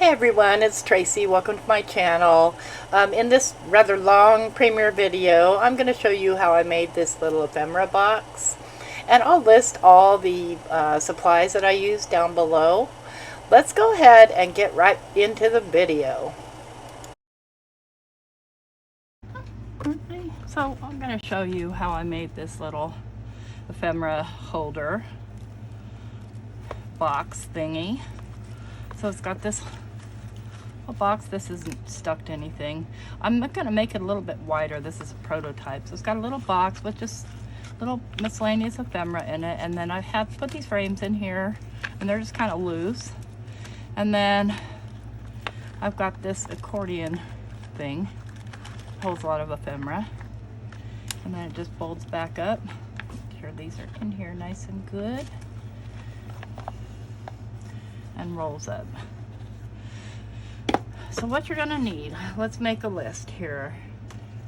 Hey everyone, it's Tracy. Welcome to my channel. In this rather long premiere video, I'm going to show you how I made this little ephemera box. And I'll list all the supplies that I used down below. Let's go ahead and get right into the video. So I'm going to show you how I made this little ephemera holder box thingy. So it's got this box. This isn't stuck to anything. I'm going to make it a little bit wider. This is a prototype. So it's got a little box with just little miscellaneous ephemera in it. And then I have put these frames in here and they're just kind of loose. And then I've got this accordion thing. Holds a lot of ephemera. And then it just folds back up. Make sure these are in here nice and good. And rolls up. So what you're gonna need, let's make a list here.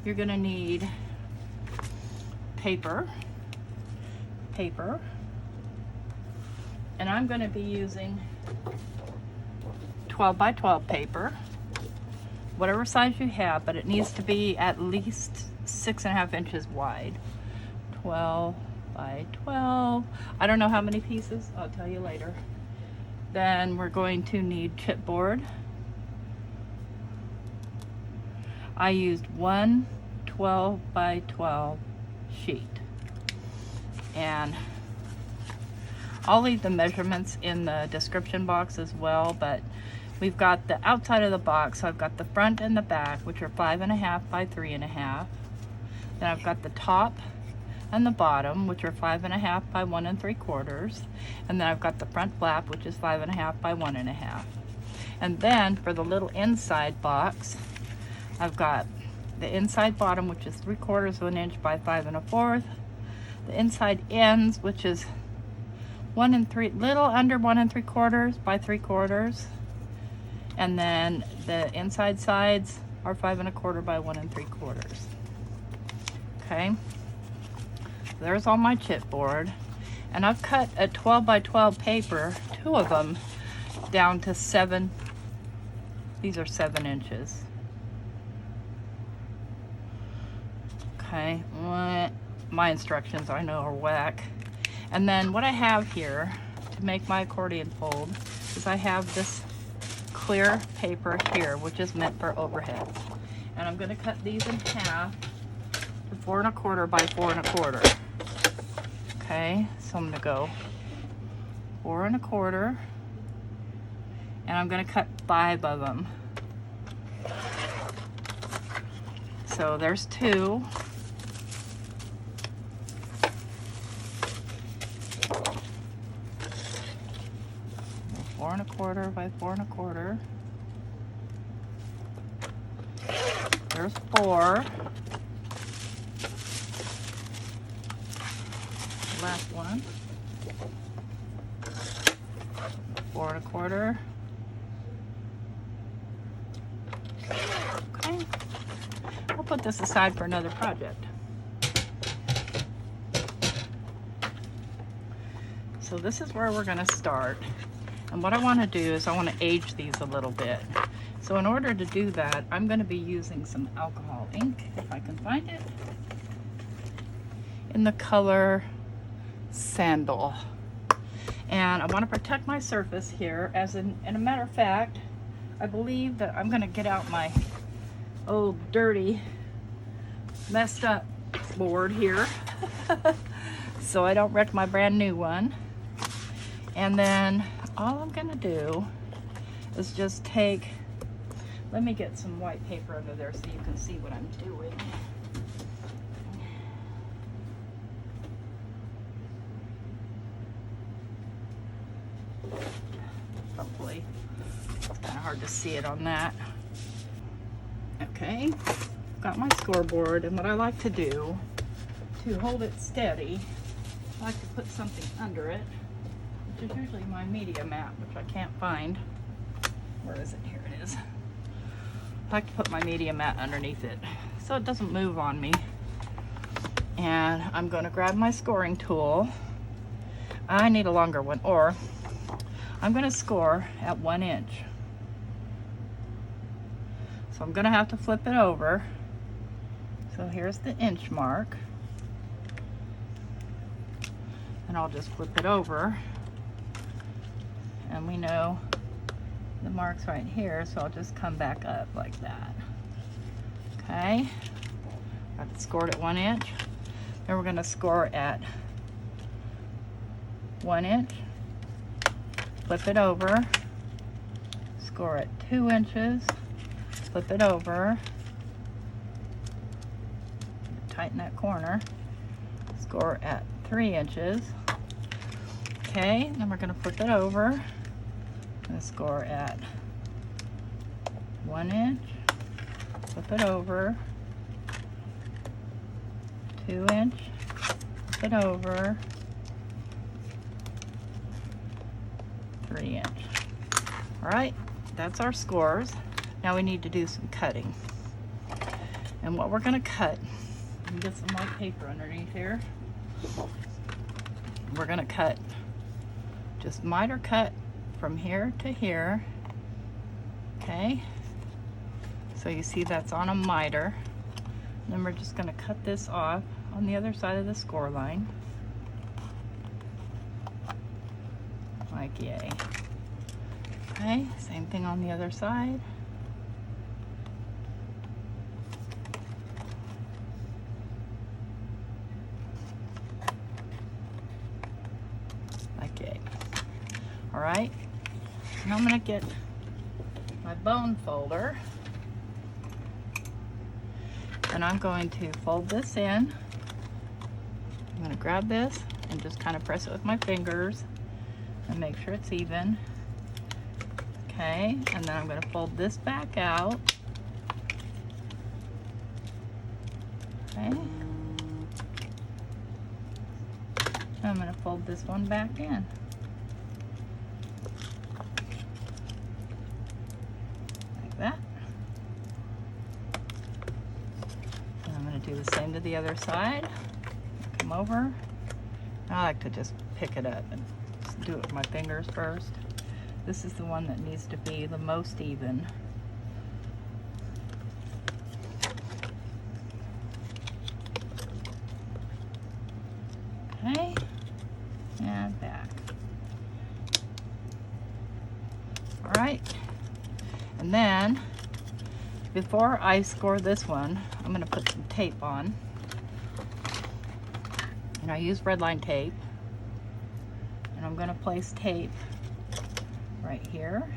You're gonna need paper, and I'm gonna be using 12 by 12 paper, whatever size you have, but it needs to be at least 6.5 inches wide. 12 by 12. I don't know how many pieces, I'll tell you later. Then we're going to need chipboard. I used one 12 by 12 sheet. And I'll leave the measurements in the description box as well, but we've got the outside of the box. So I've got the front and the back, which are 5.5 by 3.5. Then I've got the top and the bottom, which are 5.5 by 1 3/4. And then I've got the front flap, which is 5.5 by 1.5. And then for the little inside box, I've got the inside bottom, which is 3/4 of an inch by 5 1/4. The inside ends, which is 1 3, little under 1 3/4 by 3/4. And then the inside sides are 5 1/4 by 1 3/4. Okay. There's all my chipboard, and I've cut a 12 by 12 paper, 2 of them, down to 7. These are 7 inches. Okay, my instructions I know are whack. And then what I have here to make my accordion fold is I have this clear paper here, which is meant for overheads. And I'm going to cut these in half to 4 1/4 by 4 1/4. Okay, so I'm going to go 4 1/4, and I'm going to cut 5 of them. So there's 2. Four 1/4 by 4 1/4. There's 4. Last one. 4 1/4. Okay. I'll put this aside for another project. So this is where we're going to start. And what I want to do is I want to age these a little bit. So in order to do that, I'm going to be using some alcohol ink, if I can find it, in the color Sandal. And I want to protect my surface here, as in a matter of fact, I believe that I'm going to get out my old dirty, messed up board here so I don't wreck my brand new one. And then all I'm going to do is just take, let me get some white paper under there so you can see what I'm doing. Hopefully, it's kind of hard to see it on that. Okay, got my scoreboard, and what I like to do to hold it steady, I like to put something under it, which is usually my media mat, which I can't find. Where is it? Here it is. I like to put my media mat underneath it so it doesn't move on me. And I'm going to grab my scoring tool. I need a longer one, or I'm going to score at 1 inch. So I'm gonna have to flip it over. So here's the inch mark. And I'll just flip it over. And we know the mark's right here, so I'll just come back up like that. Okay, I've scored at 1 inch. Then we're gonna score at 1 inch, flip it over, score at 2 inches, flip it over, tighten that corner, score at 3 inches. Okay, then we're gonna flip it over and score at 1 inch, flip it over, 2 inch, flip it over, 3 inch. All right, that's our scores. Now we need to do some cutting. And what we're gonna cut, let me get some white paper underneath here. We're gonna cut, just miter cut from here to here. Okay, so you see that's on a miter. Then we're just gonna cut this off on the other side of the score line. Like yay. Okay, same thing on the other side. Like yay. All right, now I'm gonna get my bone folder and I'm going to fold this in. I'm gonna grab this and just kind of press it with my fingers and make sure it's even. Okay, and then I'm going to fold this back out. Okay. I'm going to fold this one back in. Like that. And I'm going to do the same to the other side. Come over. I like to just pick it up and do it with my fingers first. This is the one that needs to be the most even. Okay, and back. All right, and then before I score this one, I'm gonna put some tape on. And I use red line tape. And I'm gonna place tape right here.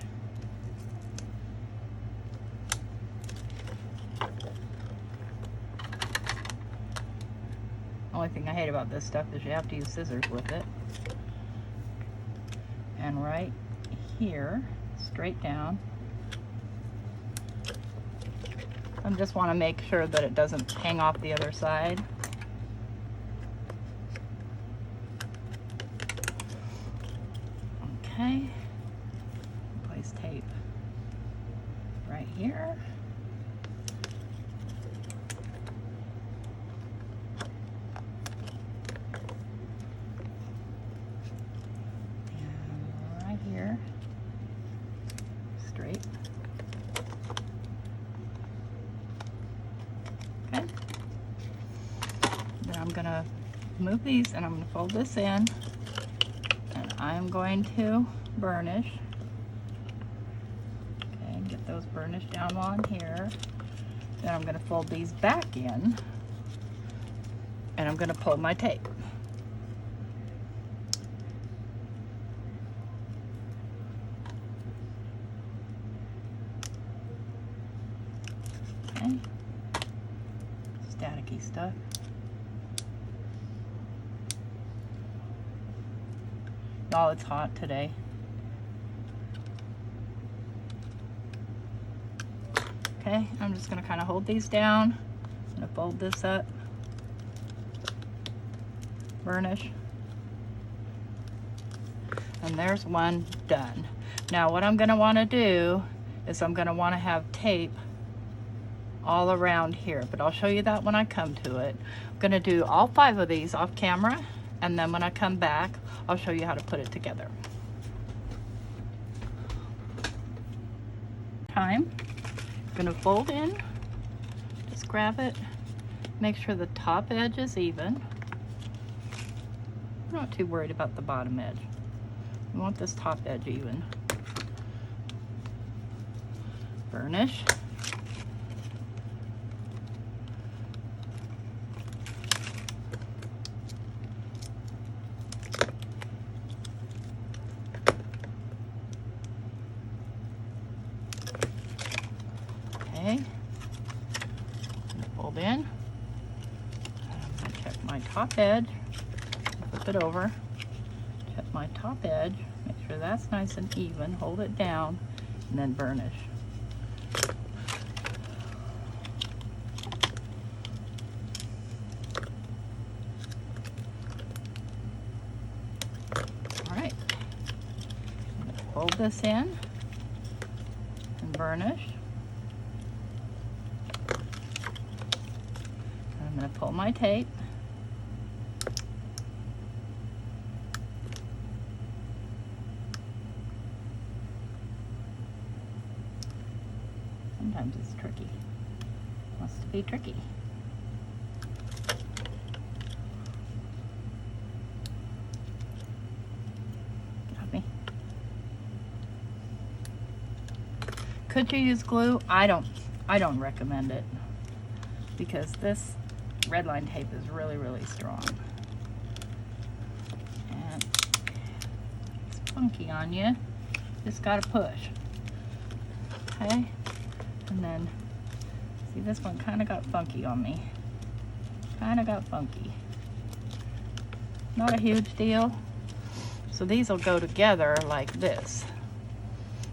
Only thing I hate about this stuff is you have to use scissors with it. And right here, straight down. I just want to make sure that it doesn't hang off the other side. Okay, place tape right here. And right here, straight. Okay, then I'm gonna move these and I'm gonna fold this in. I'm going to burnish. Okay, get those burnished down on here. Then I'm going to fold these back in and I'm going to pull my tape. Okay, staticky stuff. Oh, it's hot today. Okay, I'm just gonna kind of hold these down. I'm gonna fold this up, burnish, and there's one done. Now what I'm gonna wanna do is I'm gonna wanna have tape all around here, but I'll show you that when I come to it. I'm gonna do all 5 of these off camera, and then when I come back, I'll show you how to put it together. gonna fold in, just grab it, make sure the top edge is even. I'm not too worried about the bottom edge. We want this top edge even. Burnish. Okay, fold in. I'm going to check my top edge, flip it over, check my top edge, make sure that's nice and even, hold it down, and then burnish. All right, I'm going to fold this in and burnish. I'm going to pull my tape. Sometimes it's tricky. Wants to be tricky. Got me. Could you use glue? I don't recommend it, because this red line tape is really, really strong. And it's funky on you. Just gotta push. Okay? And then, see, this one kind of got funky on me. Kind of got funky. Not a huge deal. So these will go together like this.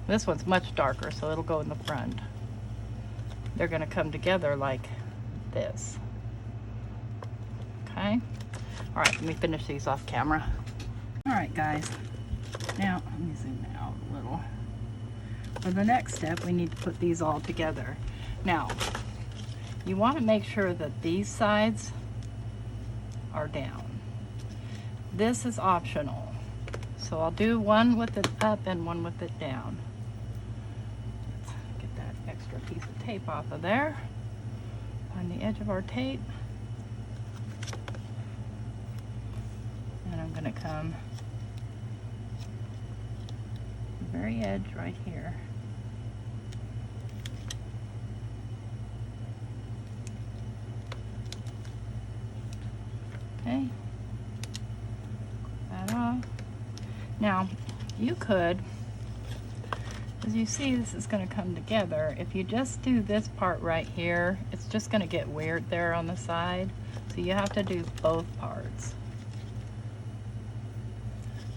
This one's much darker, so it'll go in the front. They're gonna come together like this. Okay? All right, let me finish these off camera. All right, guys. Now, let me zoom out a little. For the next step, we need to put these all together. Now, you want to make sure that these sides are down. This is optional. So I'll do one with it up and one with it down. Let's get that extra piece of tape off of there. Find the edge of our tape. And I'm going to come to the very edge right here. Okay, clip that off. Now, you could, as you see, this is going to come together. If you just do this part right here, it's just going to get weird there on the side. So you have to do both parts.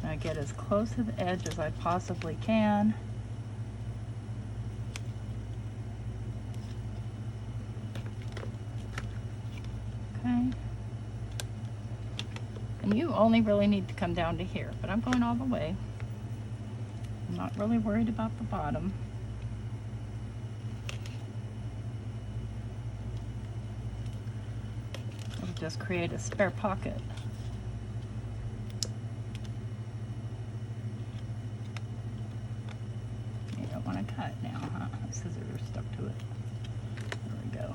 And I get as close to the edge as I possibly can. Okay. And you only really need to come down to here, but I'm going all the way. I'm not really worried about the bottom. It'll just create a spare pocket. You don't want to cut now, huh? The scissors are stuck to it. There we go.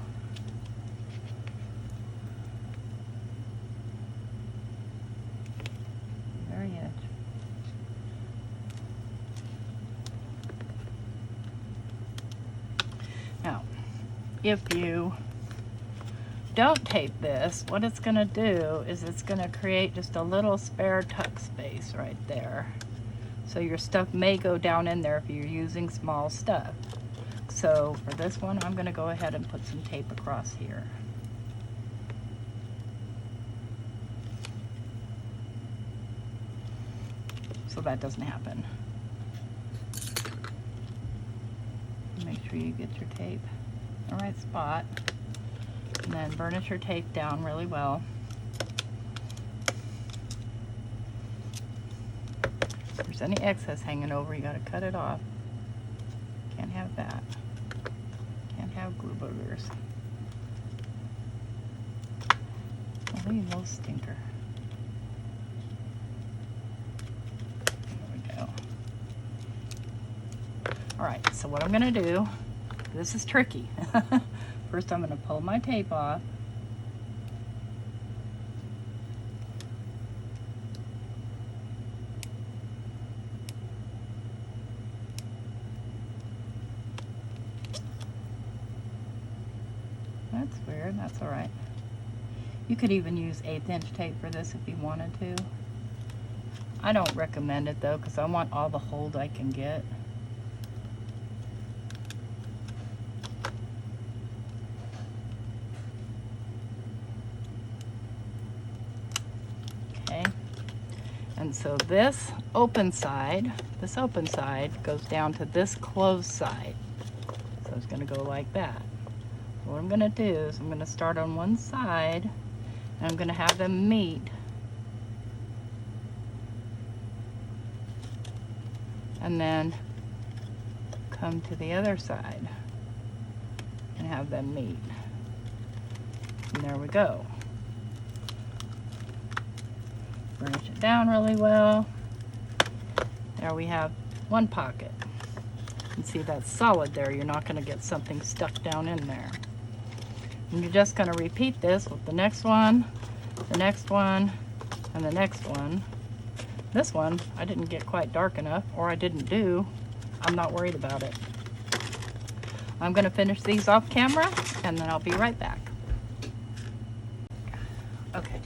Very edge. Now, if you don't tape this, what it's going to do is it's going to create just a little spare tuck space right there. So your stuff may go down in there if you're using small stuff. So for this one, I'm going to go ahead and put some tape across here. So that doesn't happen. Make sure you get your tape in the right spot, and then burnish your tape down really well. If there's any excess hanging over, you got to cut it off. Can't have that. Can't have glue boogers. Oh, you little stinker. All right, so what I'm gonna do This is tricky. First I'm going to pull my tape off. That's weird, that's alright. You could even use 1/8 inch tape for this if you wanted to. I don't recommend it though, because I want all the hold I can get. Okay, and so this open side goes down to this closed side. So it's going to go like that. What I'm going to do is I'm going to start on one side and I'm going to have them meet. And then come to the other side and have them meet. And there we go. Burnish it down really well. There we have one pocket. And see, that's solid there. You're not going to get something stuck down in there. And you're just going to repeat this with the next one, the next one, and the next one. This one, I didn't get quite dark enough, or I didn't do. I'm not worried about it. I'm going to finish these off camera, and then I'll be right back. Okay.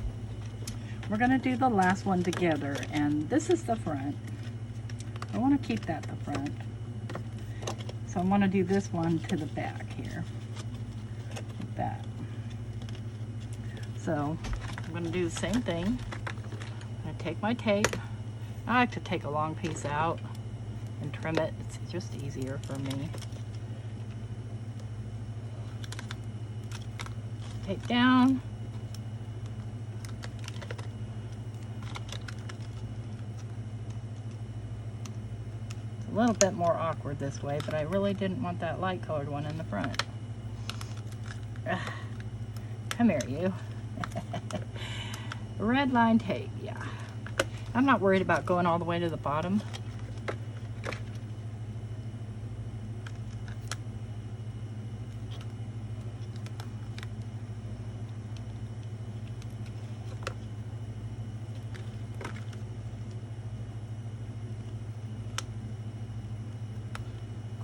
We're going to do the last one together, and this is the front. I want to keep that the front. So I want to do this one to the back here, like that. So I'm going to do the same thing. I'm going to take my tape. I like to take a long piece out and trim it. It's just easier for me. Tape down. It's a little bit more awkward this way, but I really didn't want that light colored one in the front. Come here, you. Red line tape, yeah. I'm not worried about going all the way to the bottom.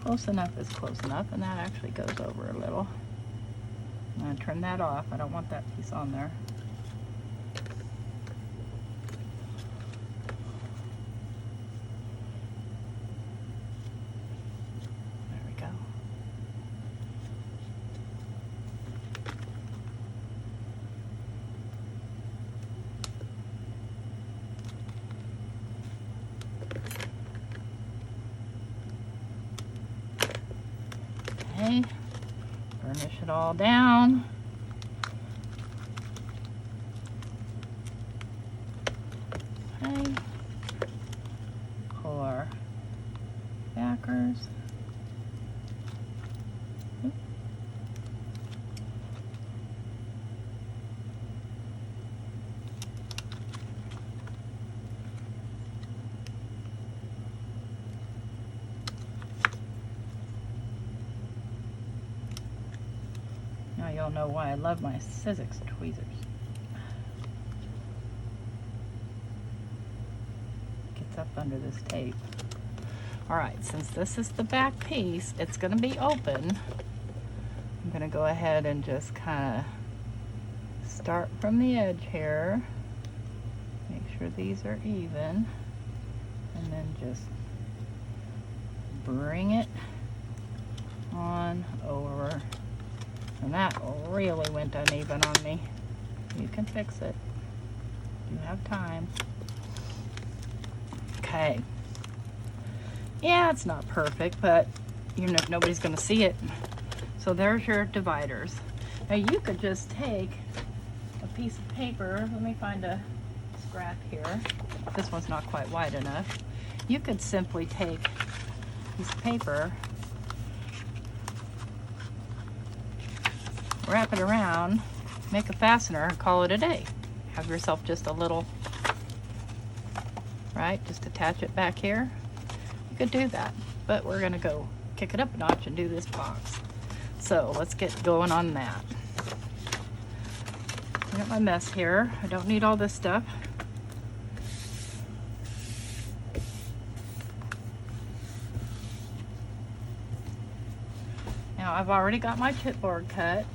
Close enough is close enough, and that actually goes over a little. I'm going to trim that off. I don't want that piece on there. Okay, burnish it all down. Okay, pull our backers. Now you'll know why I love my Sizzix tweezers. Gets up under this tape. Alright, since this is the back piece, it's going to be open. I'm going to go ahead and just kind of start from the edge here. Make sure these are even. And then just bring it on over. And that really went uneven on me. You can fix it. You have time. Okay. Yeah, it's not perfect, but you know nobody's going to see it. So there's your dividers. Now you could just take a piece of paper. Let me find a scrap here. This one's not quite wide enough. You could simply take a piece of paper, wrap it around, make a fastener, and call it a day. Have yourself just a little, right? Just attach it back here. You could do that, but we're gonna go kick it up a notch and do this box. So let's get going on that. I got my mess here. I don't need all this stuff. Now I've already got my chipboard cut.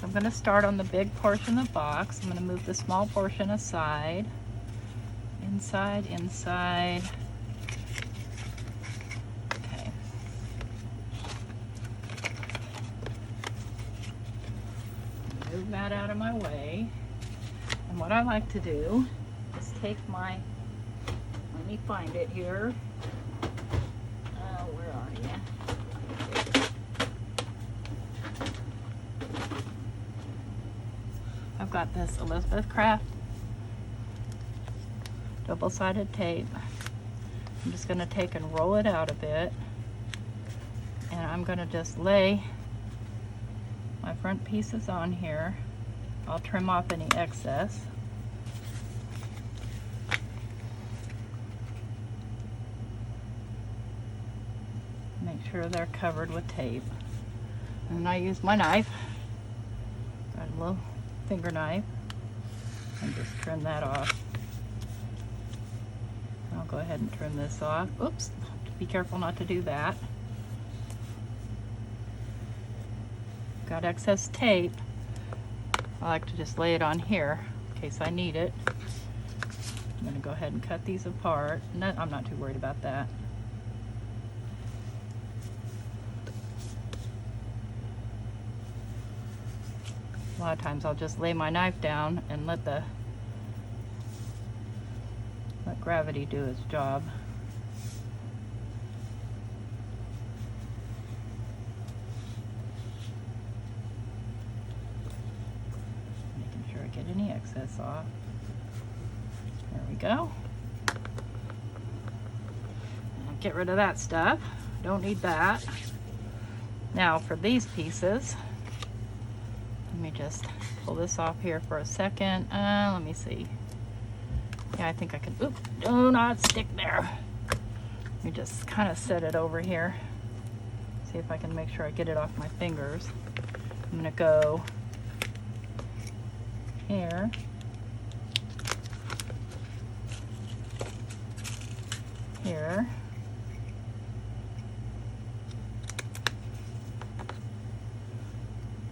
I'm going to start on the big portion of the box. I'm going to move the small portion aside. Inside, inside. Okay. Move that out of my way. And what I like to do is take my, let me find it here. Where are you? I've got this Elizabeth Craft double-sided tape. I'm just going to take and roll it out a bit, and I'm going to just lay my front pieces on here. I'll trim off any excess. Make sure they're covered with tape. And I use my knife. Got a little finger knife, and just trim that off. I'll go ahead and trim this off. Oops, be careful not to do that. Got excess tape. I like to just lay it on here in case I need it. I'm going to go ahead and cut these apart. No, I'm not too worried about that. A lot of times I'll just lay my knife down and let gravity do its job. Making sure I get any excess off. There we go. I'll get rid of that stuff. Don't need that. Now for these pieces, let me just pull this off here for a second. Let me see. Yeah, I think I can. Oop, do not stick there. Let me just kind of set it over here. See if I can make sure I get it off my fingers. I'm gonna go here. Here.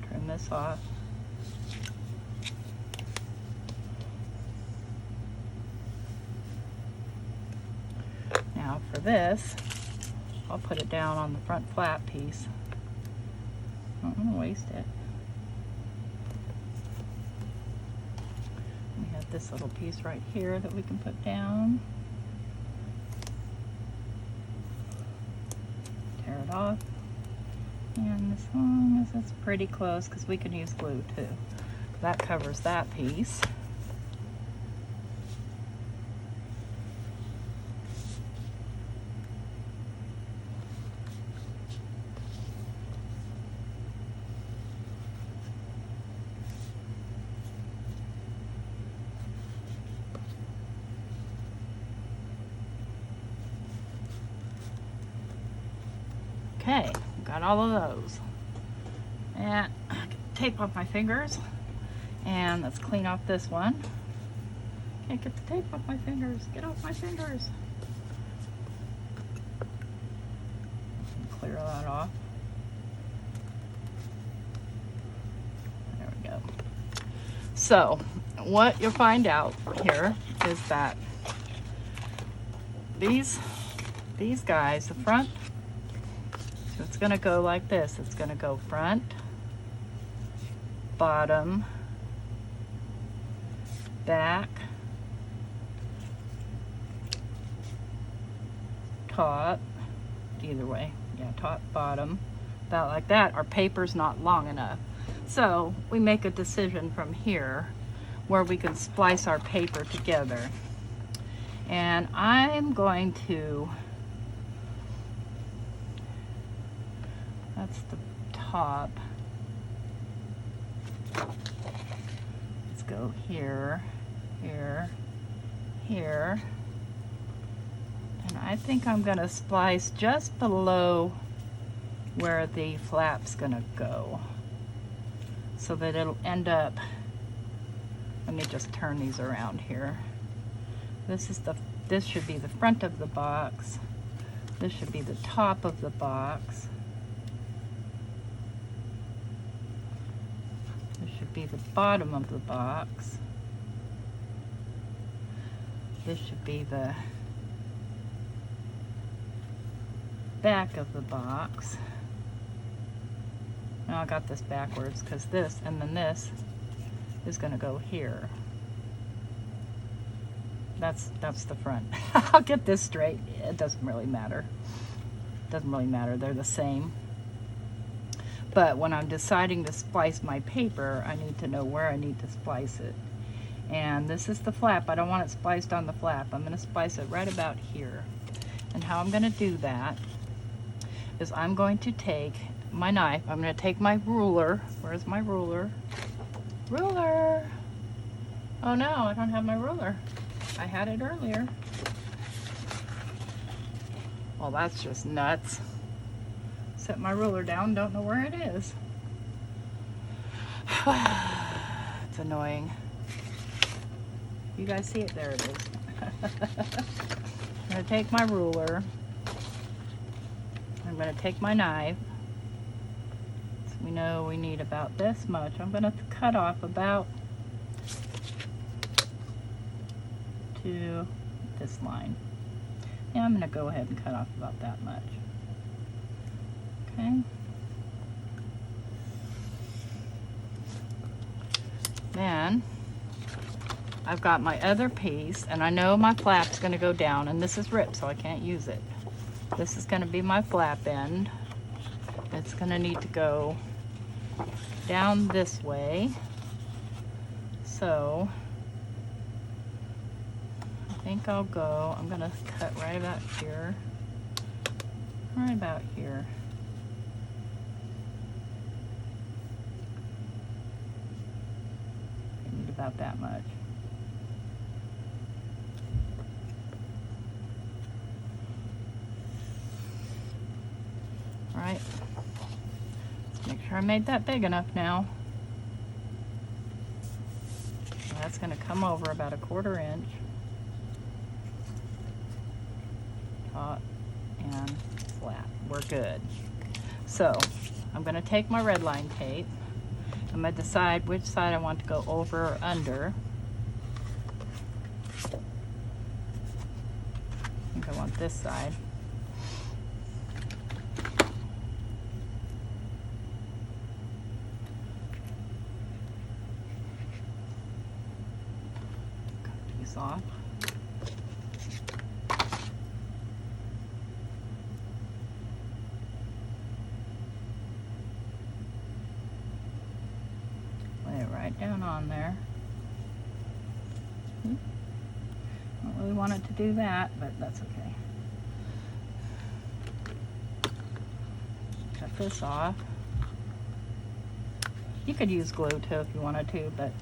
Trim this off. Now for this, I'll put it down on the front flat piece. I don't want to waste it. We have this little piece right here that we can put down. Tear it off. And as long as it's pretty close, because we can use glue too. That covers that piece. Okay, got all of those. And tape off my fingers. And let's clean off this one. Can't get the tape off my fingers. Get off my fingers. Clear that off. There we go. So, what you'll find out here is that these guys, the front, so it's going to go like this. It's going to go front, bottom, back, top, either way. Yeah, top, bottom, about like that. Our paper's not long enough. So we make a decision from here where we can splice our paper together. And I'm going to, that's the top. Let's go here, here, here. And I think I'm going to splice just below where the flap's gonna go, so that it'll end up, let me just turn these around here. This should be the front of the box. This should be the top of the box. This should be the bottom of the box. This should be the back of the box. Now I got this backwards because this and then this is going to go here. That's the front. I'll get this straight. It doesn't really matter. Doesn't really matter. They're the same. But when I'm deciding to splice my paper, I need to know where I need to splice it. And this is the flap. I don't want it spliced on the flap. I'm going to splice it right about here. And how I'm going to do that is I'm going to take my knife. I'm going to take my ruler. Where's my ruler? Ruler! Oh no, I don't have my ruler. I had it earlier. Well, that's just nuts. Set my ruler down, don't know where it is. It's annoying. You guys see it? There it is. I'm going to take my ruler. I'm going to take my knife. So we know we need about this much. I'm going to cut off about to this line. Yeah, I'm going to go ahead and cut off about that much. Okay. Then I've got my other piece, and I know my flap's going to go down, and this is ripped, so I can't use it. This is going to be my flap end. It's going to need to go down this way. So I think I'm going to cut right about here. Right about here. I need about that much. All right. Let's make sure I made that big enough now. So that's going to come over about 1/4 inch. Taut and flat. We're good. So I'm going to take my red line tape. I'm going to decide which side I want to go over or under. I think I want this side. Cut these off. Right down on there. Don't really want it to do that, but that's okay. Cut this off. You could use glue too if you wanted to, but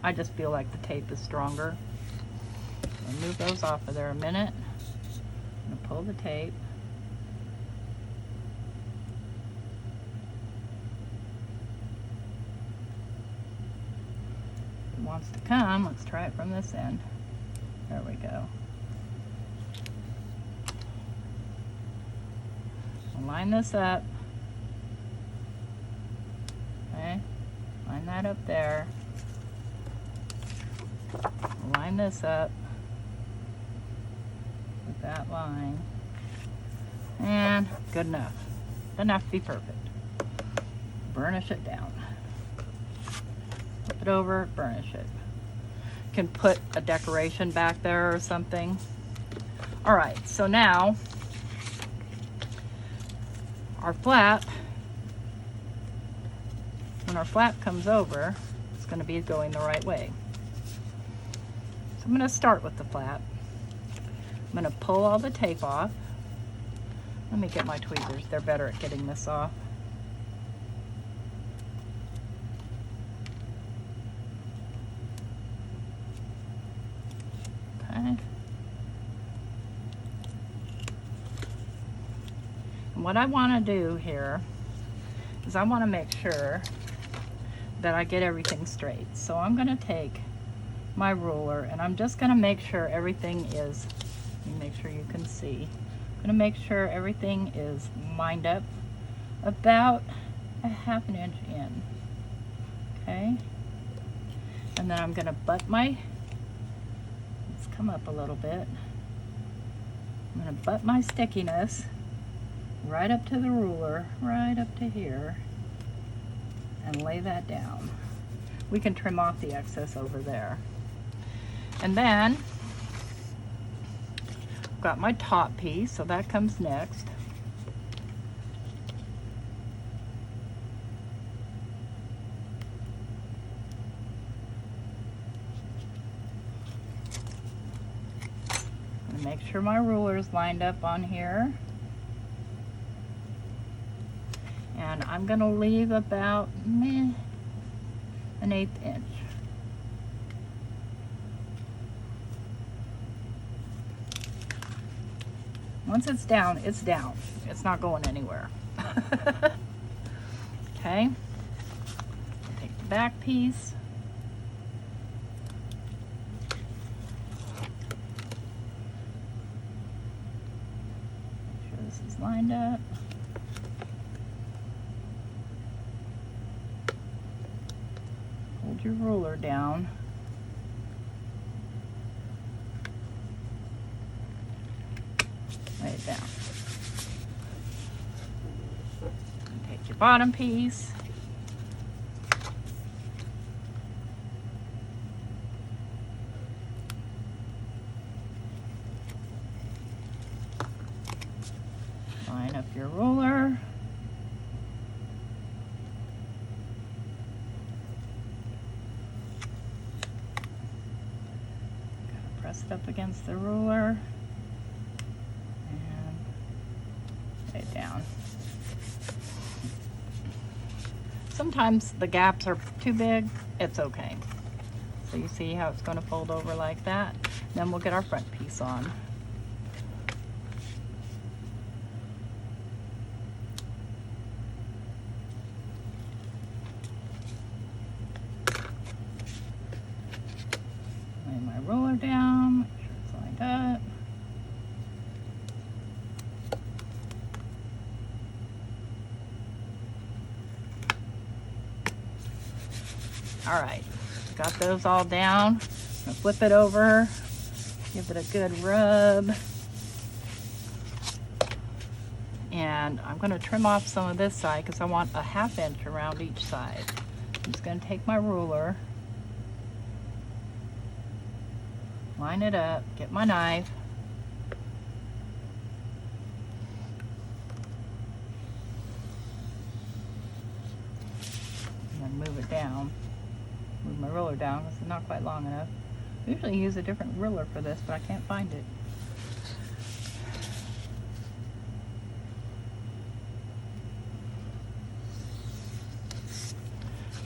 I just feel like the tape is stronger. I'll move those off of there a minute. I'm going to pull the tape. Wants to come. Let's try it from this end. There we go. I'll line this up. Okay, line that up there. Line this up with that line. And good enough. Doesn't have to be perfect. Burnish it down. Flip it over, burnish it. You can put a decoration back there or something. All right, so now our flap, when our flap comes over, it's going to be going the right way. So I'm going to start with the flap. I'm going to pull all the tape off. Let me get my tweezers. They're better at getting this off. what I want to do here is I want to make sure that I get everything straight. So I'm going to take my ruler and I'm just going to make sure everything is, let me make sure you can see, I'm going to make sure everything is lined up about a ½ inch in. Okay, and then I'm going to butt my, let's come up a little bit, I'm going to butt my stickiness right up to the ruler, right up to here, and lay that down. We can trim off the excess over there. And then I've got my top piece, so that comes next. Make sure my ruler is lined up on here. And I'm going to leave about an 1/8 inch. Once it's down, it's down. It's not going anywhere. Okay. Take the back piece. Make sure this is lined up. Hold your ruler down. Lay it down. And take your bottom piece. Line up your ruler. Press it up against the ruler. Lay it down. Sometimes the gaps are too big, it's okay. So you see how it's going to fold over like that. Then we'll get our front piece on. Lay my roller down, make sure it's lined up. All right, got those all down. I'm gonna flip it over, give it a good rub. And I'm gonna trim off some of this side because I want a ½ inch around each side. I'm just gonna take my ruler, line it up, get my knife. And then move it down. Move my ruler down because it's not quite long enough. I usually use a different ruler for this, but I can't find it.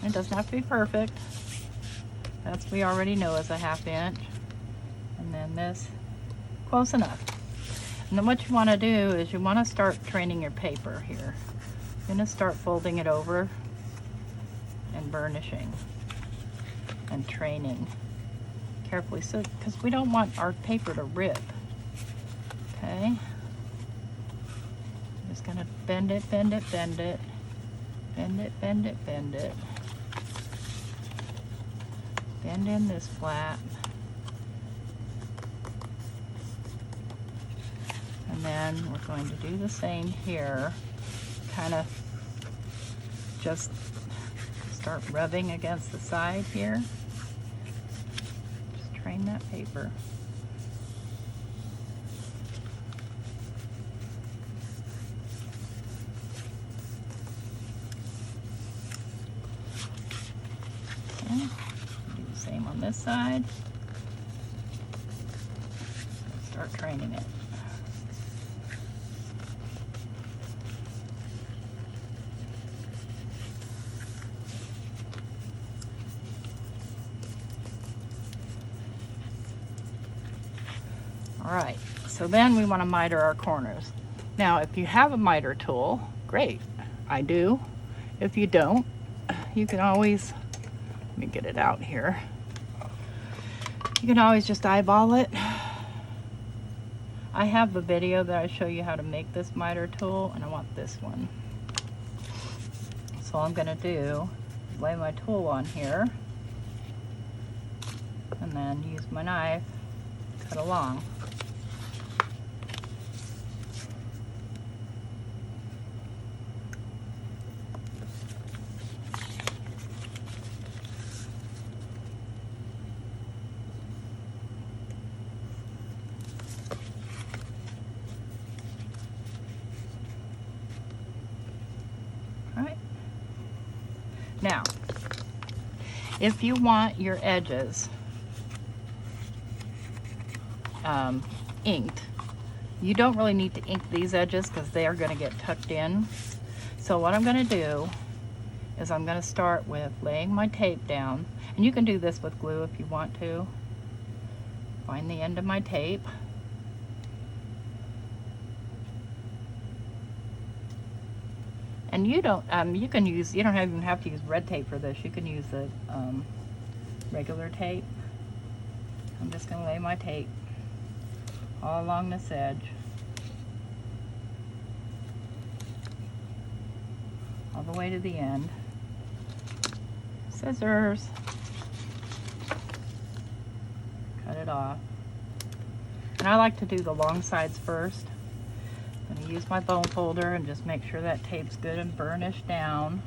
It doesn't have to be perfect. That's we already know is a ½ inch. And then this, close enough. And then what you want to do is you want to start training your paper here. You're going to start folding it over and burnishing and training carefully, so because we don't want our paper to rip. Okay, I'm just gonna bend it, bend it, bend it, bend it, bend it, bend it, bend in this flap, and then we're going to do the same here. Kind of just start rubbing against the side here. Just train that paper. Okay. Do the same on this side. Start training it. All right, so then we want to miter our corners. Now, if you have a miter tool, great. I do. If you don't, you can always, let me get it out here. You can always just eyeball it. I have the video that I show you how to make this miter tool, and I want this one. So all I'm gonna do is lay my tool on here, and then use my knife, cut along. Now, if you want your edges inked, you don't really need to ink these edges because they are going to get tucked in. So what I'm going to do is I'm going to start with laying my tape down, and you can do this with glue if you want to. Find the end of my tape. And you don't, you don't even have to use red tape for this. You can use the regular tape. I'm just going to lay my tape all along this edge, all the way to the end. Scissors, cut it off. And I like to do the long sides first. I'm going to use my bone folder and just make sure that tape's good and burnished down.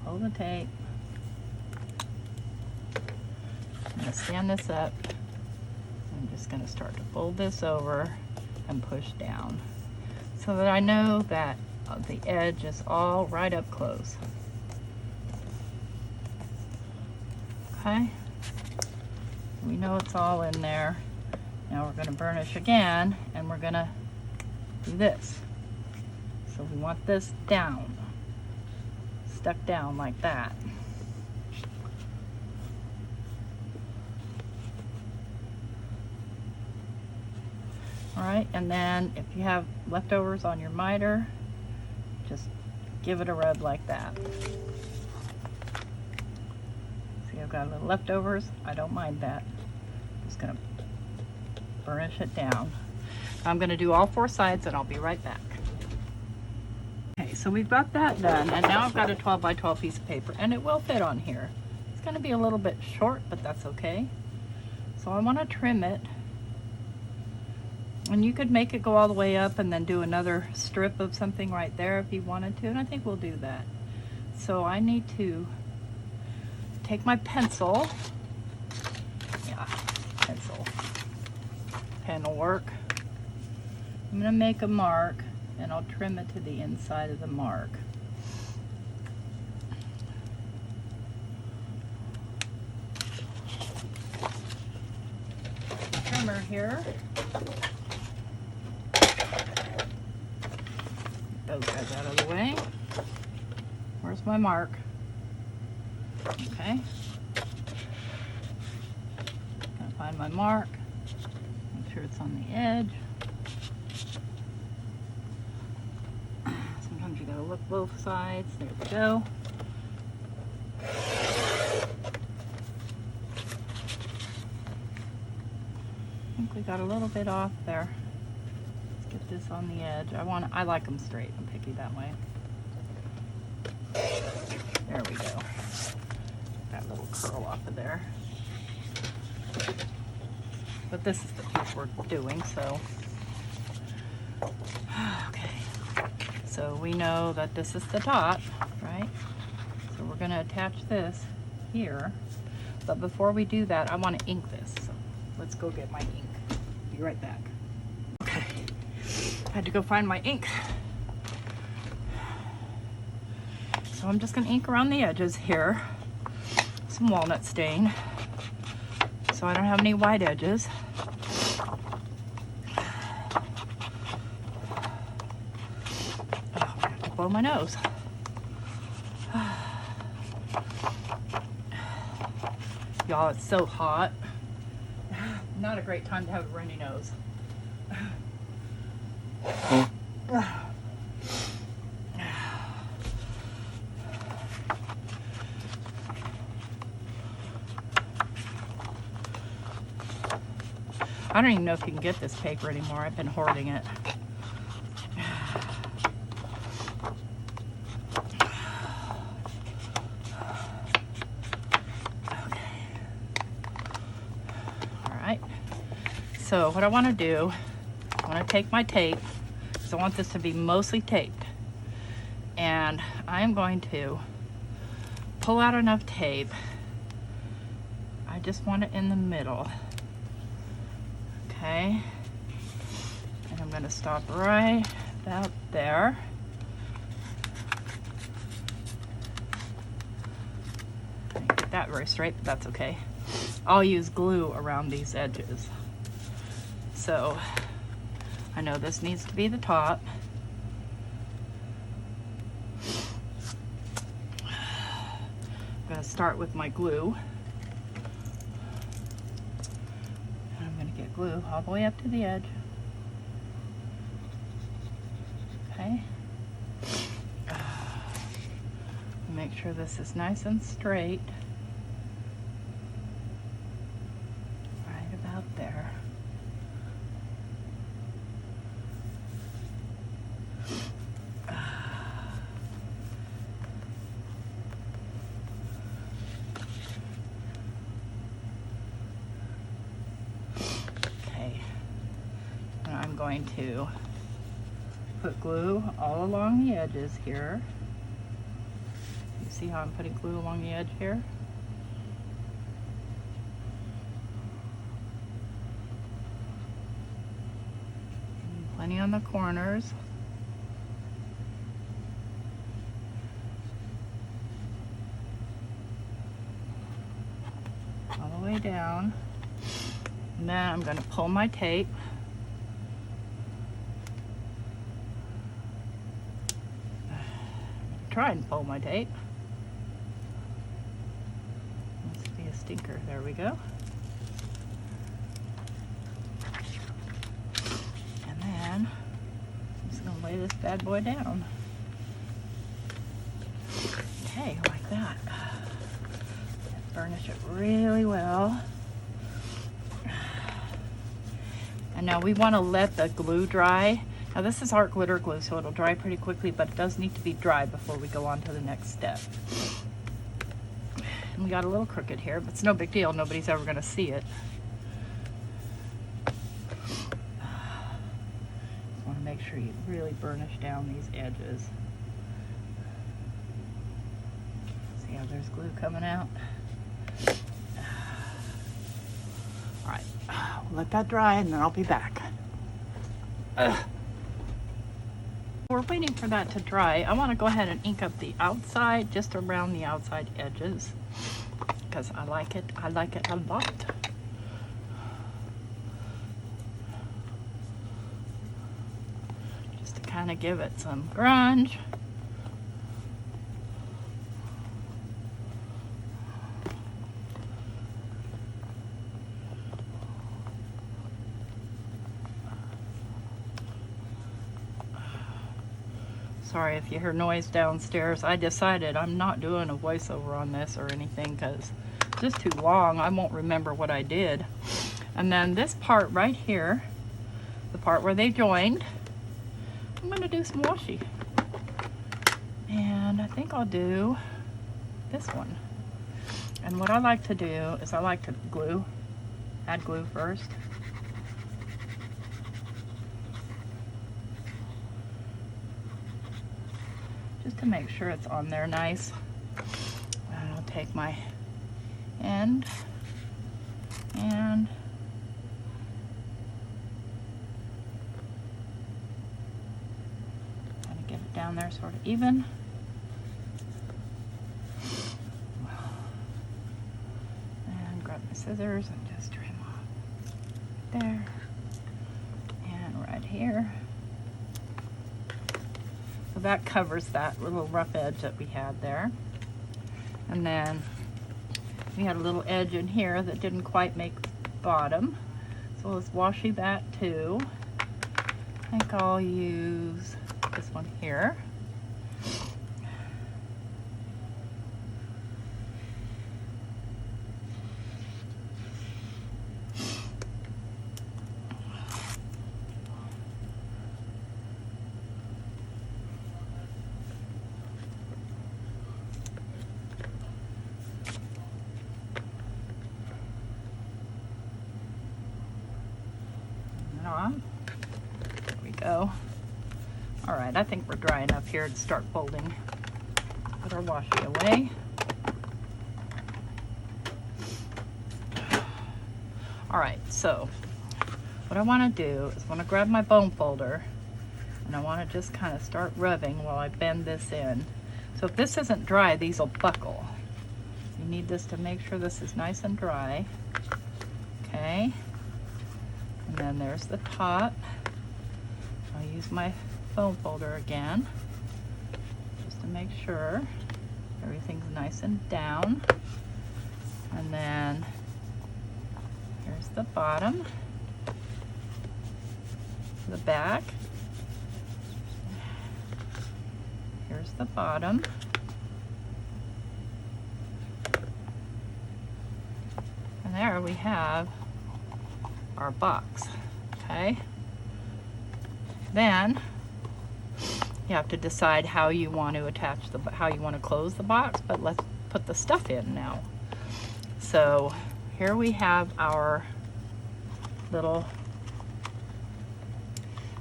Hold the tape. I'm going to stand this up. I'm just going to start to fold this over and push down so that I know that the edge is all right up close. Okay, we know it's all in there. Now we're going to burnish again, and we're going to do this. So we want this down, stuck down like that. All right, and then if you have leftovers on your miter, just give it a rub like that. See, I've got a little leftovers. I don't mind that. Just gonna burnish it down. I'm gonna do all 4 sides, and I'll be right back. Okay, so we've got that done, and now I've got a 12 by 12 piece of paper, and it will fit on here. It's gonna be a little bit short, but that's okay. So I wanna trim it. And you could make it go all the way up and then do another strip of something right there if you wanted to, and I think we'll do that. So I need to take my pencil. Yeah, pencil. Pen will work. I'm gonna make a mark, and I'll trim it to the inside of the mark. Trimmer here. Those guys out of the way. Where's my mark? Okay. Gotta find my mark. Make sure it's on the edge. Sometimes you gotta look both sides. There we go. I think we got a little bit off there. Get this on the edge. I like them straight. I'm picky that way. There we go. That little curl off of there. But this is the piece we're doing, so. Okay. So we know that this is the top, right? So we're going to attach this here. But before we do that, I want to ink this. So let's go get my ink. Be right back. Okay. Had to go find my ink. So I'm just going to ink around the edges here. Some walnut stain. So I don't have any white edges. Oh, I have to blow my nose. Y'all, it's so hot. Not a great time to have a runny nose. I don't even know if you can get this paper anymore. I've been hoarding it. So what I want to do, I want to take my tape, because I want this to be mostly taped, and I'm going to pull out enough tape. I just want it in the middle, okay? And I'm going to stop right about there. I didn't get that very straight, but that's okay. I'll use glue around these edges. So I know this needs to be the top. I'm going to start with my glue. And I'm going to get glue all the way up to the edge. Okay. Make sure this is nice and straight. Right about there. Going to put glue all along the edges here. You see how I'm putting glue along the edge here? And plenty on the corners. All the way down. And then I'm going to pull my tape. Try and pull my tape. Must be a stinker. There we go. And then I'm just going to lay this bad boy down. Okay, like that. Burnish it really well. And now we want to let the glue dry. Now this is art glitter glue, so it'll dry pretty quickly, but it does need to be dry before we go on to the next step. And we got a little crooked here, but it's no big deal. Nobody's ever going to see it. Just want to make sure you really burnish down these edges. See how there's glue coming out? All right, we'll let that dry and then I'll be back. We're waiting for that to dry. I want to go ahead and ink up the outside, just around the outside edges, because I like it a lot. Just to kind of give it some grunge. Sorry if you hear noise downstairs. I decided I'm not doing a voiceover on this or anything because it's just too long. I won't remember what I did. And then this part right here, the part where they joined, I'm going to do some washi. And I think I'll do this one. And what I like to do is I like to add glue first. Just to make sure it's on there nice. And I'll take my end and kind of get it down there sort of even. And grab my scissors and just trim off there and right here. So that covers that little rough edge that we had there. And then we had a little edge in here that didn't quite make bottom. So let's washi that too. I think I'll use this one here. On. There we go. All right, I think we're dry enough here to start folding. Put our washi away. All right, so what I want to do is I want to grab my bone folder and I want to just kind of start rubbing while I bend this in. So if this isn't dry, these will buckle. You need this to make sure this is nice and dry. Okay. And then there's the top. I'll use my foam folder again just to make sure everything's nice and down. And then here's the bottom, the back. Here's the bottom. And there we have our box. Okay, then you have to decide how you want to attach how you want to close the box, but let's put the stuff in now. So here we have our little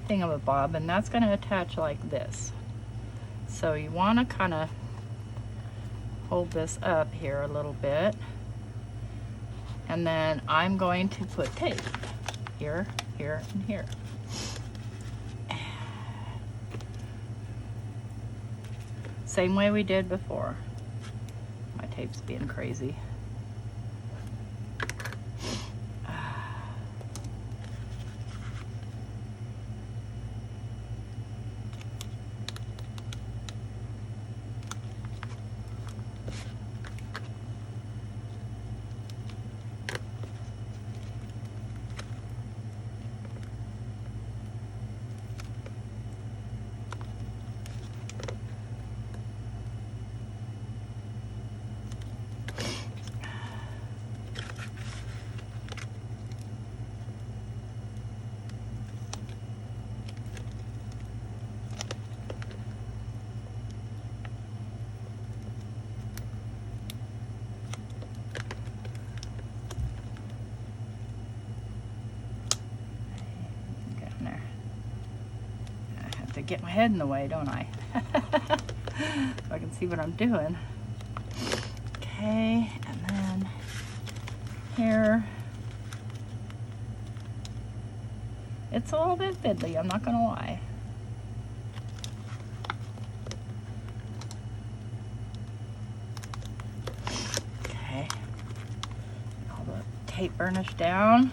thingamabob, and that's going to attach like this. So you want to kind of hold this up here a little bit, and then I'm going to put tape here, here, and here. Same way we did before. My tape's being crazy. To get my head in the way, don't I? So I can see what I'm doing. Okay, and then here. It's a little bit fiddly, I'm not gonna lie. Okay, all the tape burnish down.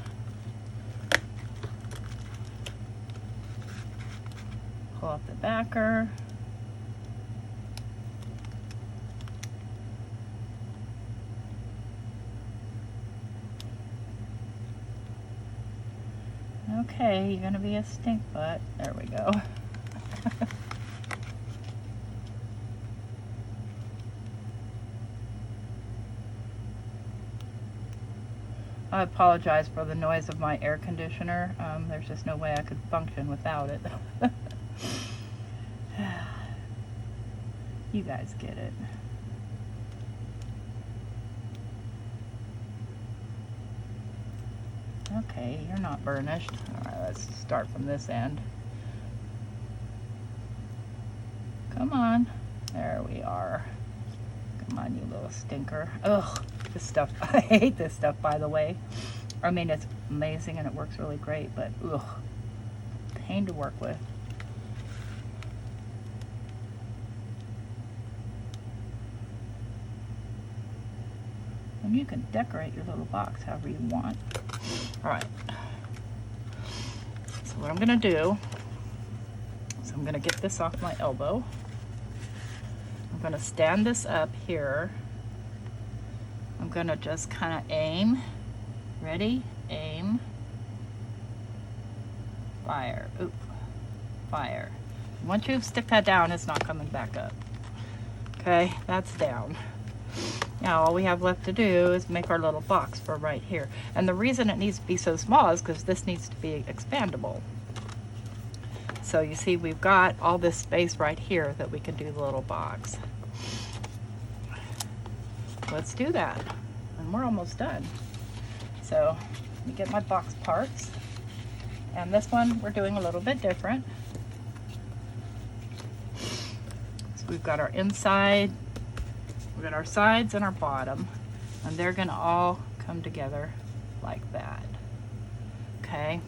Pull up the backer. Okay, you're gonna be a stink butt. There we go. I apologize for the noise of my air conditioner. There's just no way I could function without it. You guys get it. Okay, you're not burnished. All right, let's start from this end. Come on. There we are. Come on, you little stinker. Ugh, this stuff, I hate this stuff, by the way. I mean, it's amazing and it works really great, but ugh, pain to work with. And you can decorate your little box however you want. All right. So what I'm gonna do is I'm gonna get this off my elbow. going to stand this up here. I'm going to just kind of aim. Ready? Aim. Fire. Oop. Fire. Once you stick that down, it's not coming back up. Okay, that's down. Now all we have left to do is make our little box for right here. And the reason it needs to be so small is because this needs to be expandable. So you see we've got all this space right here that we can do the little box. Let's do that. And we're almost done. So let me get my box parts. And this one we're doing a little bit different. So we've got our inside, we've got our sides and our bottom, and they're gonna all come together like that. Okay,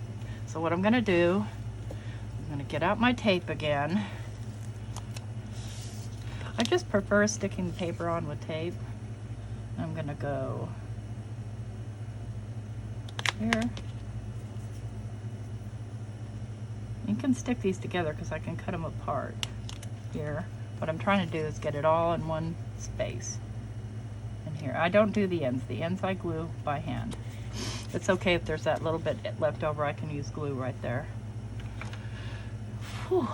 so what I'm gonna do, I'm gonna get out my tape again. I just prefer sticking the paper on with tape. I'm gonna go here. You can stick these together because I can cut them apart here. What I'm trying to do is get it all in one space. And here, I don't do the ends. The ends I glue by hand. It's okay if there's that little bit left over, I can use glue right there. Whew.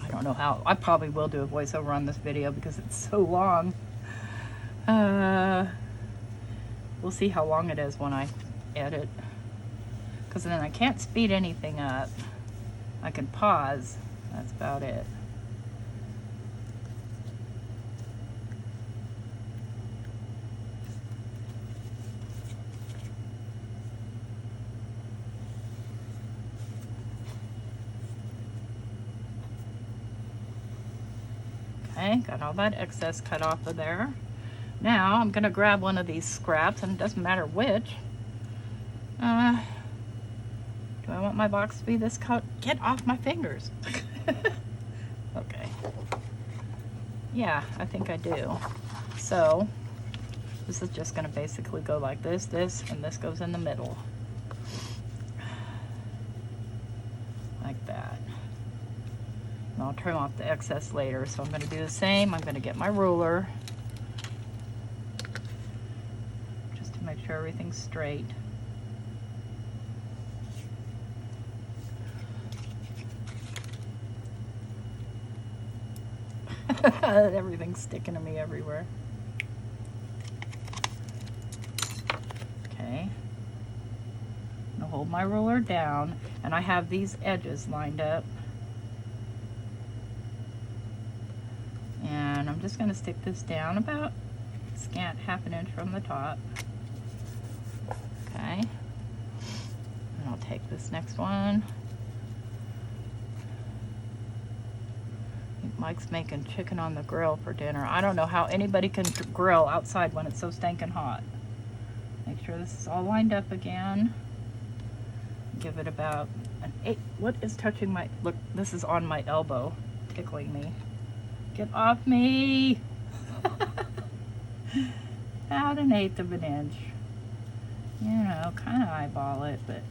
I don't know how, I probably will do a voiceover on this video because it's so long. We'll see how long it is when I edit, because then I can't speed anything up. I can pause, that's about it. Okay, got all that excess cut off of there. Now I'm gonna grab one of these scraps, and it doesn't matter which. Do I want my box to be this color? Get off my fingers. Okay. Yeah, I think I do. So this is just gonna basically go like this, and this goes in the middle. Like that. And I'll trim off the excess later. So I'm gonna do the same. I'm gonna get my ruler. Make sure everything's straight. Everything's sticking to me everywhere. Okay. I'm gonna hold my ruler down, and I have these edges lined up. And I'm just gonna stick this down about scant half an inch from the top. Okay, and I'll take this next one. I think Mike's making chicken on the grill for dinner. I don't know how anybody can grill outside when it's so stinking hot. Make sure this is all lined up again. Give it about an 8. What is touching my, look, this is on my elbow, tickling me. Get off me! About an 1/8 of an inch. You know, kind of eyeball it, but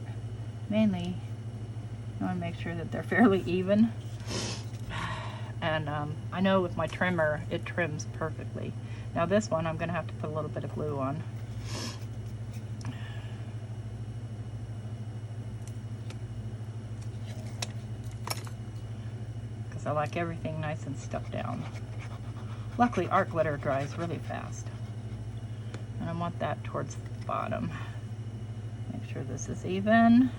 mainly I want to make sure that they're fairly even. And I know with my trimmer, it trims perfectly. Now this one, I'm going to have to put a little bit of glue on. Because I like everything nice and stuck down. Luckily, art glitter dries really fast. And I want that towards the bottom. Make sure this is even.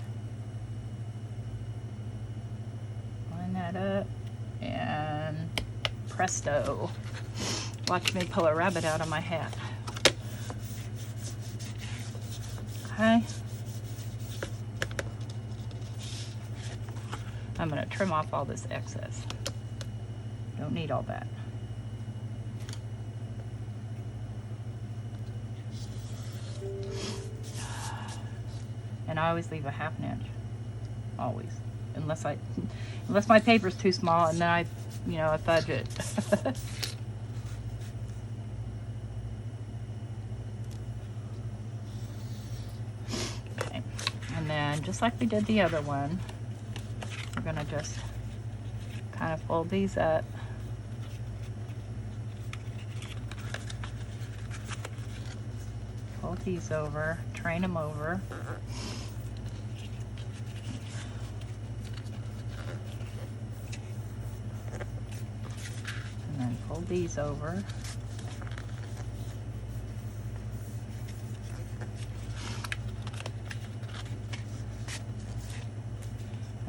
Line that up, and presto. Watch me pull a rabbit out of my hat. Okay. I'm gonna trim off all this excess. Don't need all that. And I always leave a half an inch, always, unless my paper's too small, and then I fudge it. Okay, and then just like we did the other one, we're gonna just kind of fold these up. Fold these over, train them over. And then fold these over.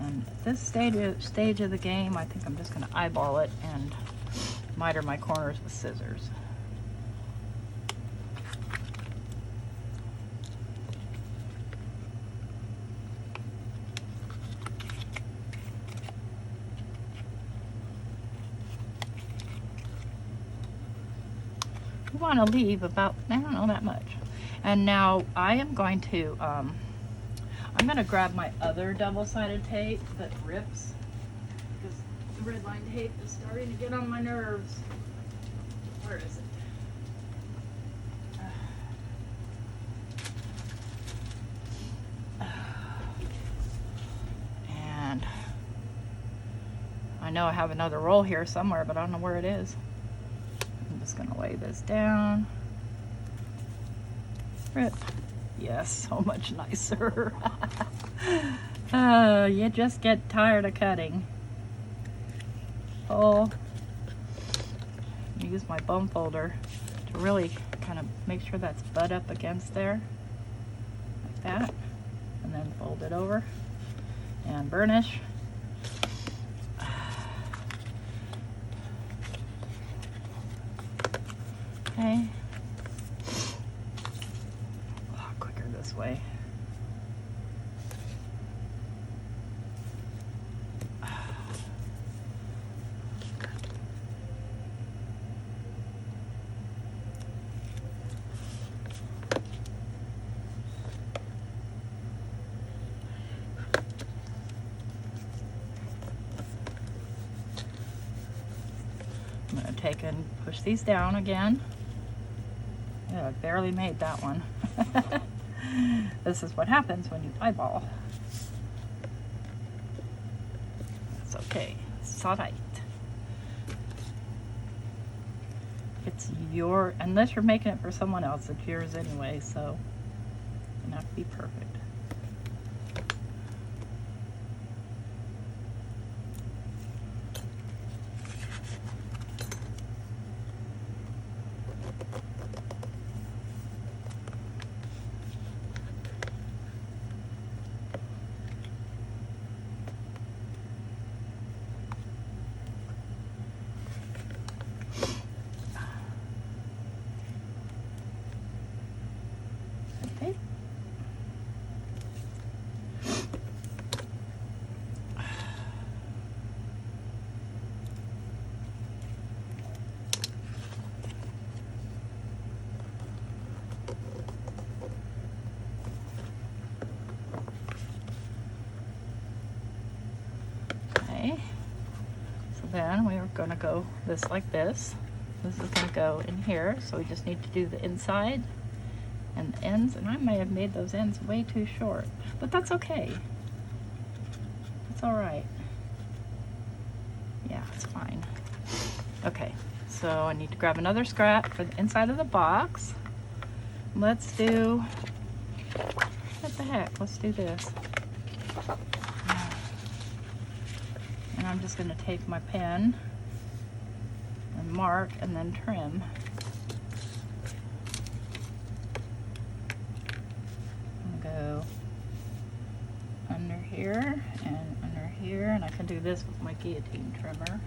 And at this stage of the game, I think I'm just going to eyeball it and miter my corners with scissors. You want to leave about, I don't know, that much. And now I am going to I'm going to grab my other double-sided tape that rips, because the red line tape is starting to get on my nerves. Where is it? And I know I have another roll here somewhere, but I don't know where it is. I'm just going to lay this down. Rip. Yes, so much nicer. You just get tired of cutting. Use my bone folder to really kind of make sure that's butt up against there, like that, and then fold it over and burnish. Okay. Way. I'm going to take and push these down again. Yeah, I barely made that one. This is what happens when you eyeball. It's okay. It's all right. It's your, unless you're making it for someone else, it's yours anyway, so it doesn't have to be perfect. Then we are going to go this like this. This is going to go in here, so we just need to do the inside and the ends, and I may have made those ends way too short, but that's okay. It's all right. Yeah, it's fine. Okay, so I need to grab another scrap for the inside of the box. Let's do, what the heck, let's do this. And I'm just going to take my pen and mark and then trim. I'm going to go under here and under here, and I can do this with my guillotine trimmer.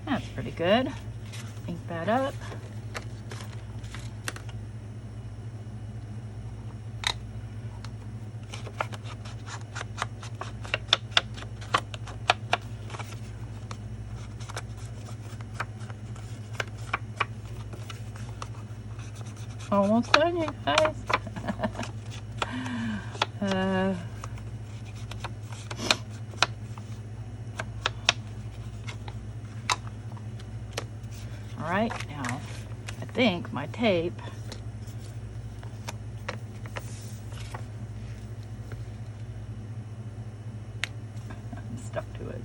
That's pretty good. Ink that up. Almost done, you guys. All right, now I think my tape I'm stuck to it.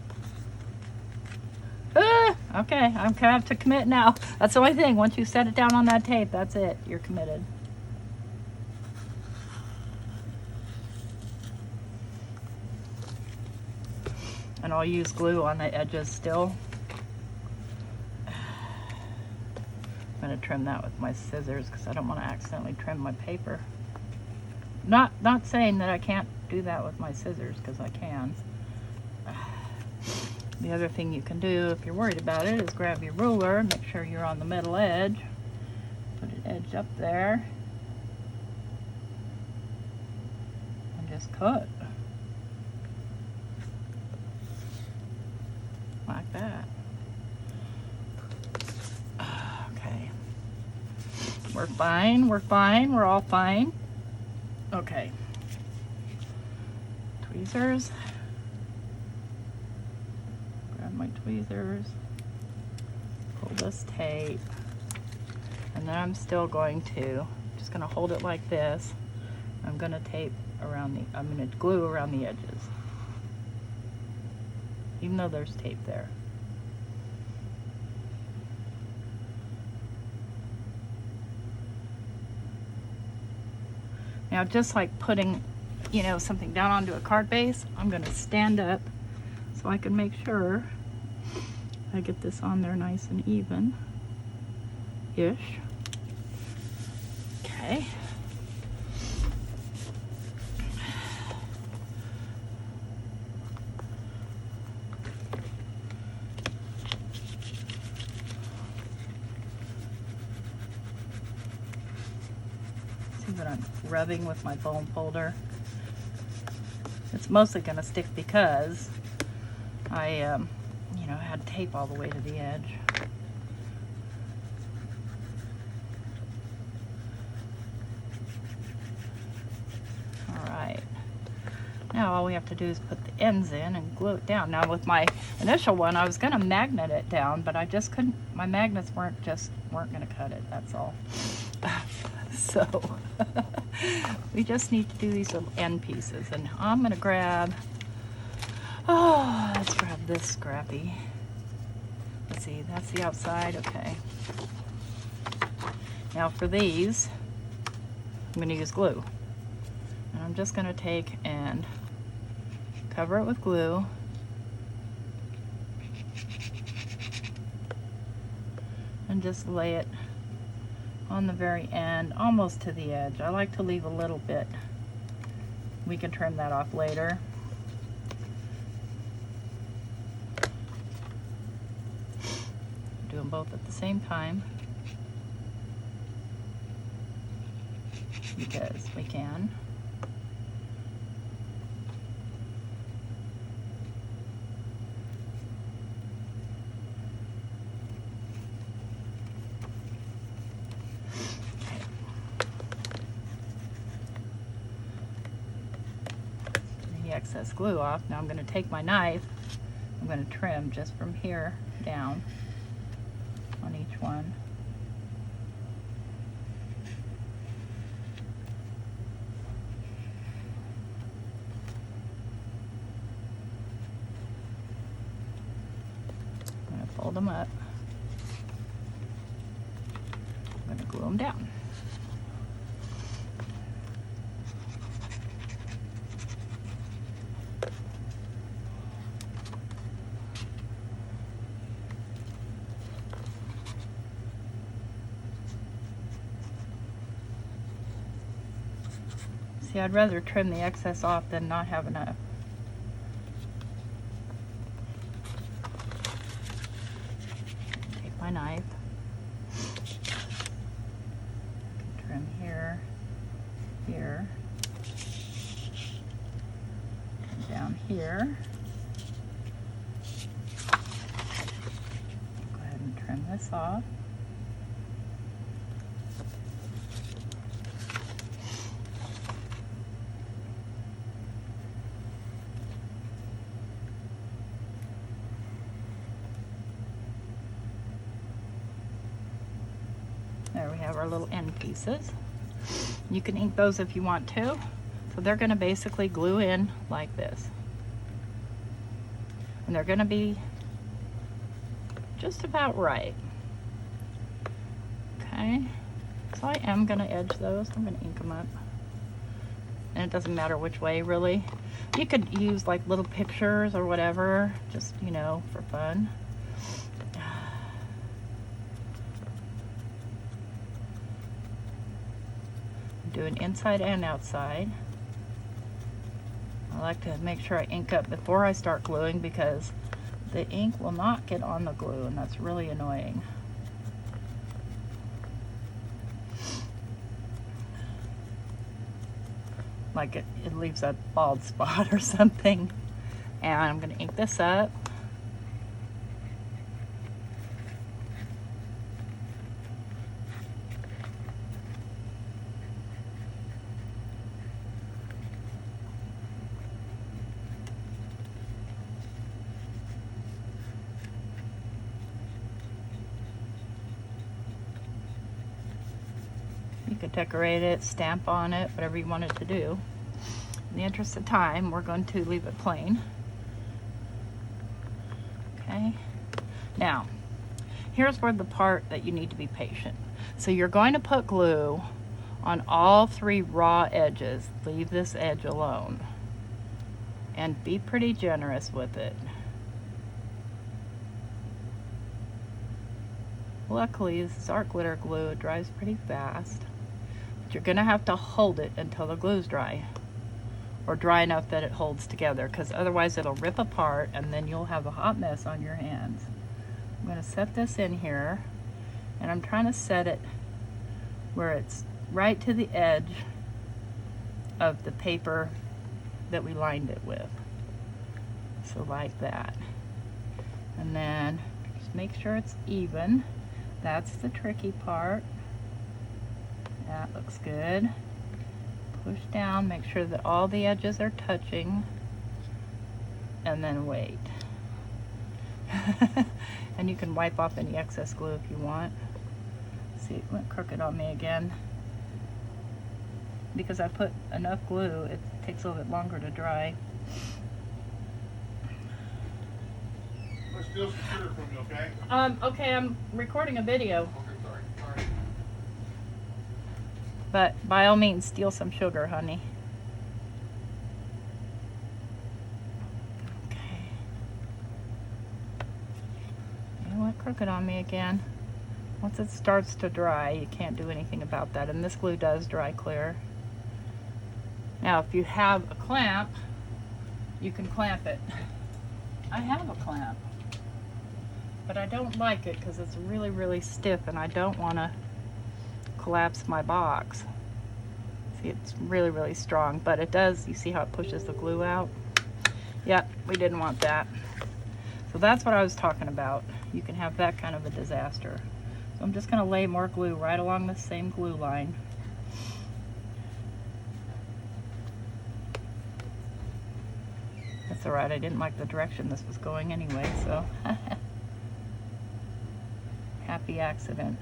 Okay, I'm gonna have to commit now. That's the only thing. Once you set it down on that tape, that's it. You're committed. And I'll use glue on the edges still. I'm gonna trim that with my scissors because I don't want to accidentally trim my paper. Not saying that I can't do that with my scissors, because I can. The other thing you can do if you're worried about it is grab your ruler, make sure you're on the middle edge, put an edge up there, and just cut. Like that. Okay. We're fine, we're all fine. Okay. Tweezers. Grab my tweezers. Pull this tape. And then I'm still going to, just gonna hold it like this. I'm gonna tape around the, I'm gonna glue around the edges. Even though there's tape there. Now, just like putting, you know, something down onto a card base, I'm going to stand up so I can make sure I get this on there nice and even-ish. Okay. That I'm rubbing with my foam folder. It's mostly going to stick because I, you know, had tape all the way to the edge. All right. Now all we have to do is put the ends in and glue it down. Now with my initial one, I was going to magnet it down, but I just couldn't. My magnets weren't going to cut it. That's all. So we just need to do these little end pieces, and I'm gonna grab, let's grab this scrappy. Let's see, that's the outside. Okay. Now for these, I'm gonna use glue, and I'm just gonna take and cover it with glue. And just lay it on the very end, almost to the edge. I like to leave a little bit. We can trim that off later. Do them both at the same time because we can. Excess glue off. Now I'm going to take my knife. I'm going to trim just from here down on each one. I'm going to fold them up. I'm going to glue them down. See, I'd rather trim the excess off than not have enough. Take my knife, trim here, here, and down here. Go ahead and trim this off. There we have our little end pieces. You can ink those if you want to. So they're going to basically glue in like this. And they're going to be just about right. Okay, so I am going to edge those. I'm going to ink them up. And it doesn't matter which way, really. You could use like little pictures or whatever, just, you know, for fun. Doing inside and outside. I like to make sure I ink up before I start gluing because the ink will not get on the glue, and that's really annoying. Like it leaves a bald spot or something. And I'm going to ink this up. You could decorate it, stamp on it, whatever you want it to do. In the interest of time, we're going to leave it plain. Okay. Now, here's where the part that you need to be patient. So you're going to put glue on all 3 raw edges. Leave this edge alone. And be pretty generous with it. Luckily, this is art glitter glue. It dries pretty fast. But you're going to have to hold it until the glue's dry. Or dry enough that it holds together, because otherwise it'll rip apart and then you'll have a hot mess on your hands. I'm going to set this in here, and I'm trying to set it where it's right to the edge of the paper that we lined it with. So like that. And then just make sure it's even. That's the tricky part. That looks good. Push down, make sure that all the edges are touching, and then wait. And you can wipe off any excess glue if you want. See, it went crooked on me again. Because I put enough glue, it takes a little bit longer to dry. Let's steal some sugar from you, okay? Okay, I'm recording a video. Okay, sorry. But by all means, steal some sugar, honey. Okay. It went crooked on me again. Once it starts to dry, you can't do anything about that. And this glue does dry clear. Now, if you have a clamp, you can clamp it. I have a clamp. But I don't like it because it's really, really stiff, and I don't want to collapse my box. See, it's really, really strong, but it does, you see how it pushes the glue out? Yep, we didn't want that. So that's what I was talking about. You can have that kind of a disaster. So I'm just going to lay more glue right along the same glue line. That's all right, I didn't like the direction this was going anyway, so happy accident.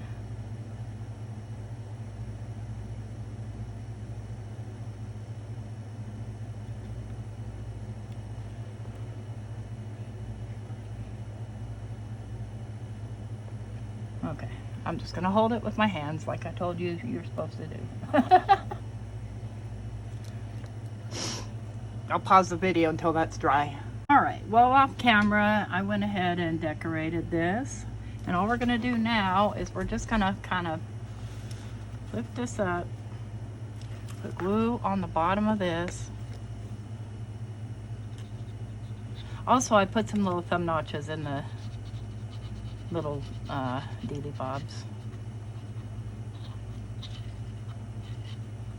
Okay, I'm just gonna hold it with my hands like I told you you're supposed to do. I'll pause the video until that's dry. All right, well, off camera, I went ahead and decorated this. And all we're gonna do now is we're just gonna kind of lift this up, put glue on the bottom of this. Also, I put some little thumb notches in the little dealy bobs.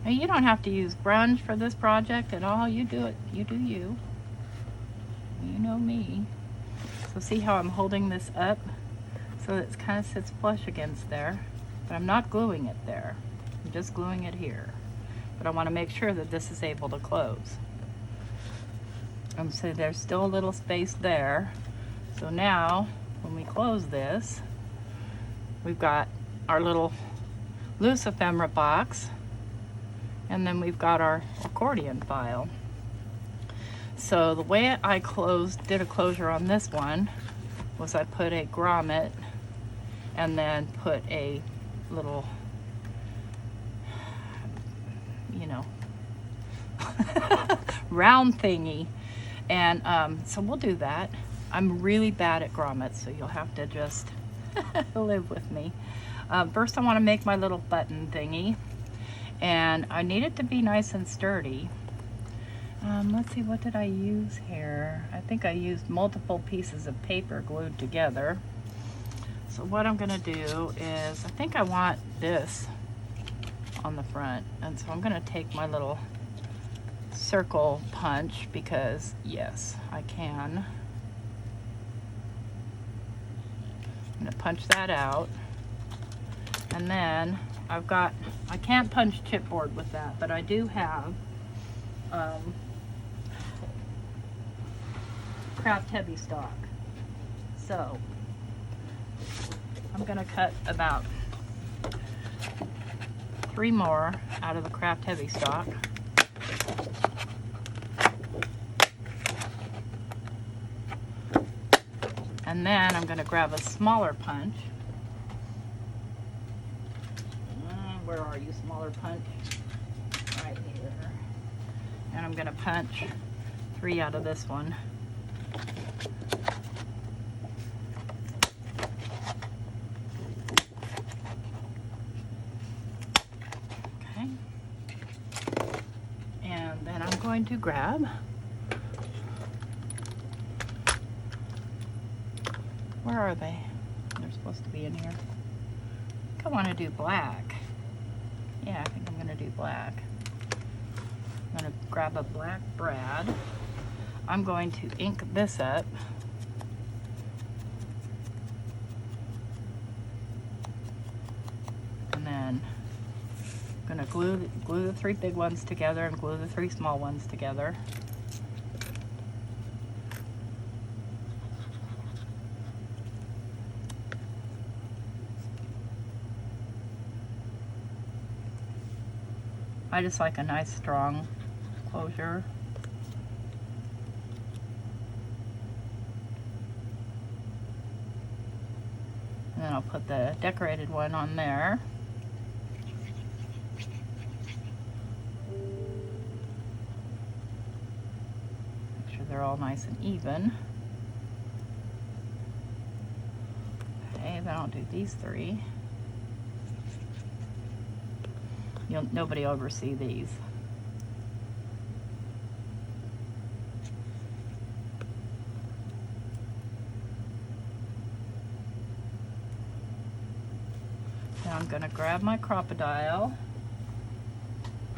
Now, you don't have to use grunge for this project at all. You do it, you do you. You know me. So see how I'm holding this up so that it kind of sits flush against there, but I'm not gluing it there. I'm just gluing it here. But I want to make sure that this is able to close. And so there's still a little space there. So now, when we close this, we've got our little loose ephemera box. And then we've got our accordion file. So the way I did a closure on this one was I put a grommet and then put a little, you know, round thingy. And so we'll do that. I'm really bad at grommets, so you'll have to just live with me. First I want to make my little button thingy, and I need it to be nice and sturdy. Let's see, what did I use here? I think I used multiple pieces of paper glued together. So what I'm gonna do is, I think I want this on the front, and so I'm gonna take my little circle punch, because yes, I can. I'm gonna punch that out, and then I can't punch chipboard with that, but I do have craft heavy stock. So I'm gonna cut about 3 more out of the craft heavy stock. And then I'm gonna grab a smaller punch. Where are you, smaller punch? Right here. And I'm gonna punch 3 out of this one. Okay. And then I'm going to grab where are they? They're supposed to be in here. I think I want to do black. Yeah, I think I'm going to do black. I'm going to grab a black brad. I'm going to ink this up. And then I'm going to glue the 3 big ones together and glue the 3 small ones together. I just like a nice strong closure. And then I'll put the decorated one on there. Make sure they're all nice and even. Okay, then I'll do these 3. Nobody will ever see these. Now I'm going to grab my crocodile,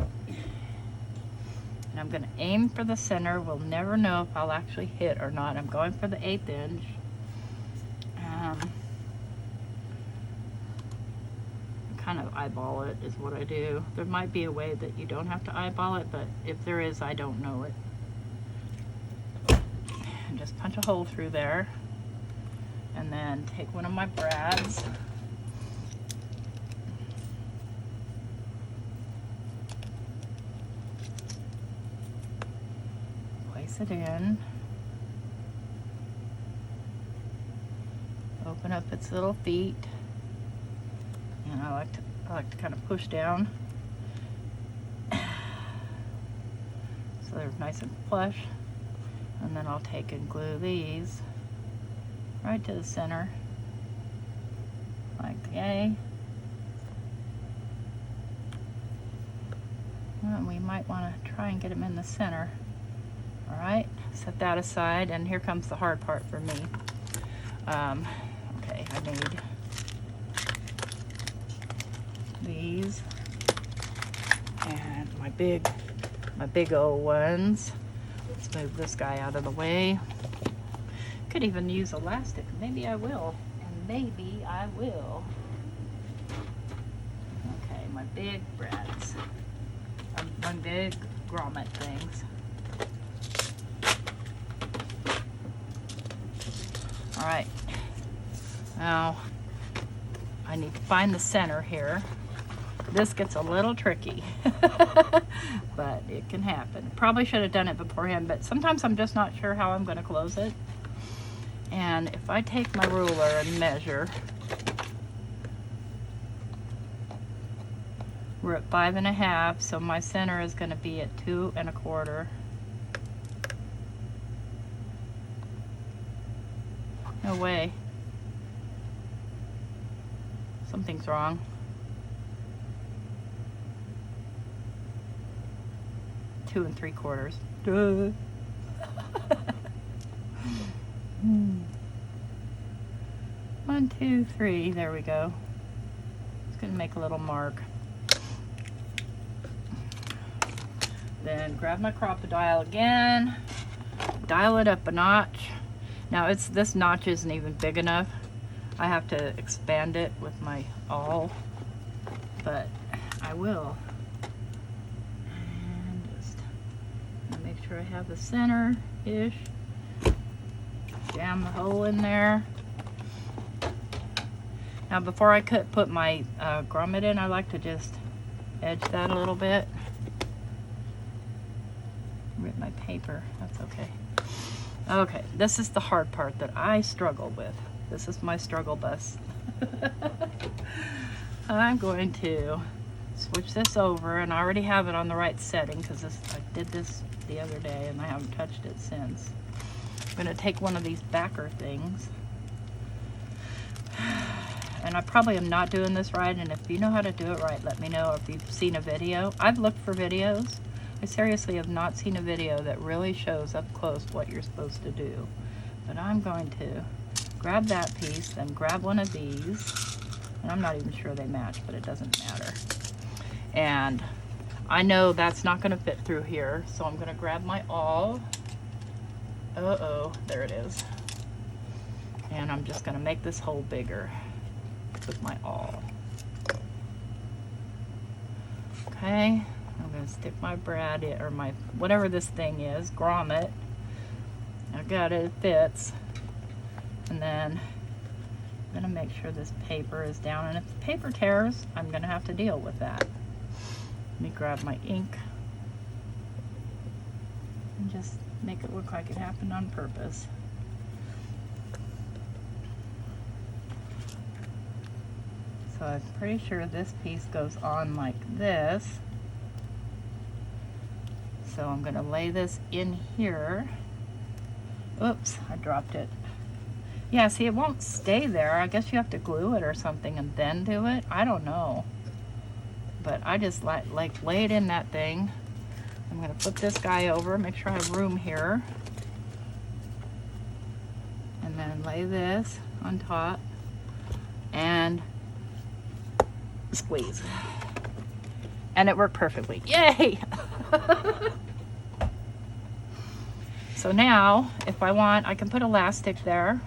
and I'm going to aim for the center. We'll never know if I'll actually hit or not. I'm going for the 1/8 inch. Kind of eyeball it is what I do. There might be a way that you don't have to eyeball it, but if there is, I don't know it. And just punch a hole through there, and then take one of my brads, place it in, open up its little feet. And I like to kind of push down so they're nice and flush. And then I'll take and glue these right to the center, like yay. And we might want to try and get them in the center. All right, set that aside, and here comes the hard part for me. Okay, I need these and my big old ones. Let's move this guy out of the way. Could even use elastic. Maybe I will. And maybe I will. Okay, my big brads. My big grommet things. Alright. Now I need to find the center here. this gets a little tricky, but it can happen. Probably should have done it beforehand, but sometimes I'm just not sure how I'm going to close it. And if I take my ruler and measure, we're at 5 1/2, so my center is going to be at 2 1/4. No way. Something's wrong. Two and 3/4. Duh. 1, 2, 3. There we go. Just gonna make a little mark. Then grab my crocodile again. Dial it up a notch. Now this notch isn't even big enough. I have to expand it with my awl, but I will. And just make sure I have the center-ish. Jam the hole in there. Now before I put my grommet in, I like to just edge that a little bit. Rip my paper, that's okay. Okay, this is the hard part that I struggle with. This is my struggle bus. I'm going to switch this over, and I already have it on the right setting because I did this the other day and I haven't touched it since. I'm going to take one of these backer things, and I probably am not doing this right, and if you know how to do it right, let me know. If you've seen a video, I've looked for videos. I seriously have not seen a video that really shows up close what you're supposed to do. But I'm going to grab that piece, then grab one of these, and I'm not even sure they match, but it doesn't matter. And I know that's not going to fit through here, so I'm going to grab my awl. Uh-oh, there it is. And I'm just going to make this hole bigger with my awl. Okay, I'm going to stick my brad in, or my whatever this thing is, grommet. I got it, it fits. And then I'm going to make sure this paper is down, and if the paper tears, I'm going to have to deal with that. Let me grab my ink and just make it look like it happened on purpose. So I'm pretty sure this piece goes on like this. So I'm going to lay this in here. Oops, I dropped it. Yeah, see, it won't stay there. I guess you have to glue it or something and then do it. I don't know. But I just like lay it in that thing. I'm going to flip this guy over, make sure I have room here. And then lay this on top and squeeze. And it worked perfectly. Yay! So now, if I want, I can put elastic there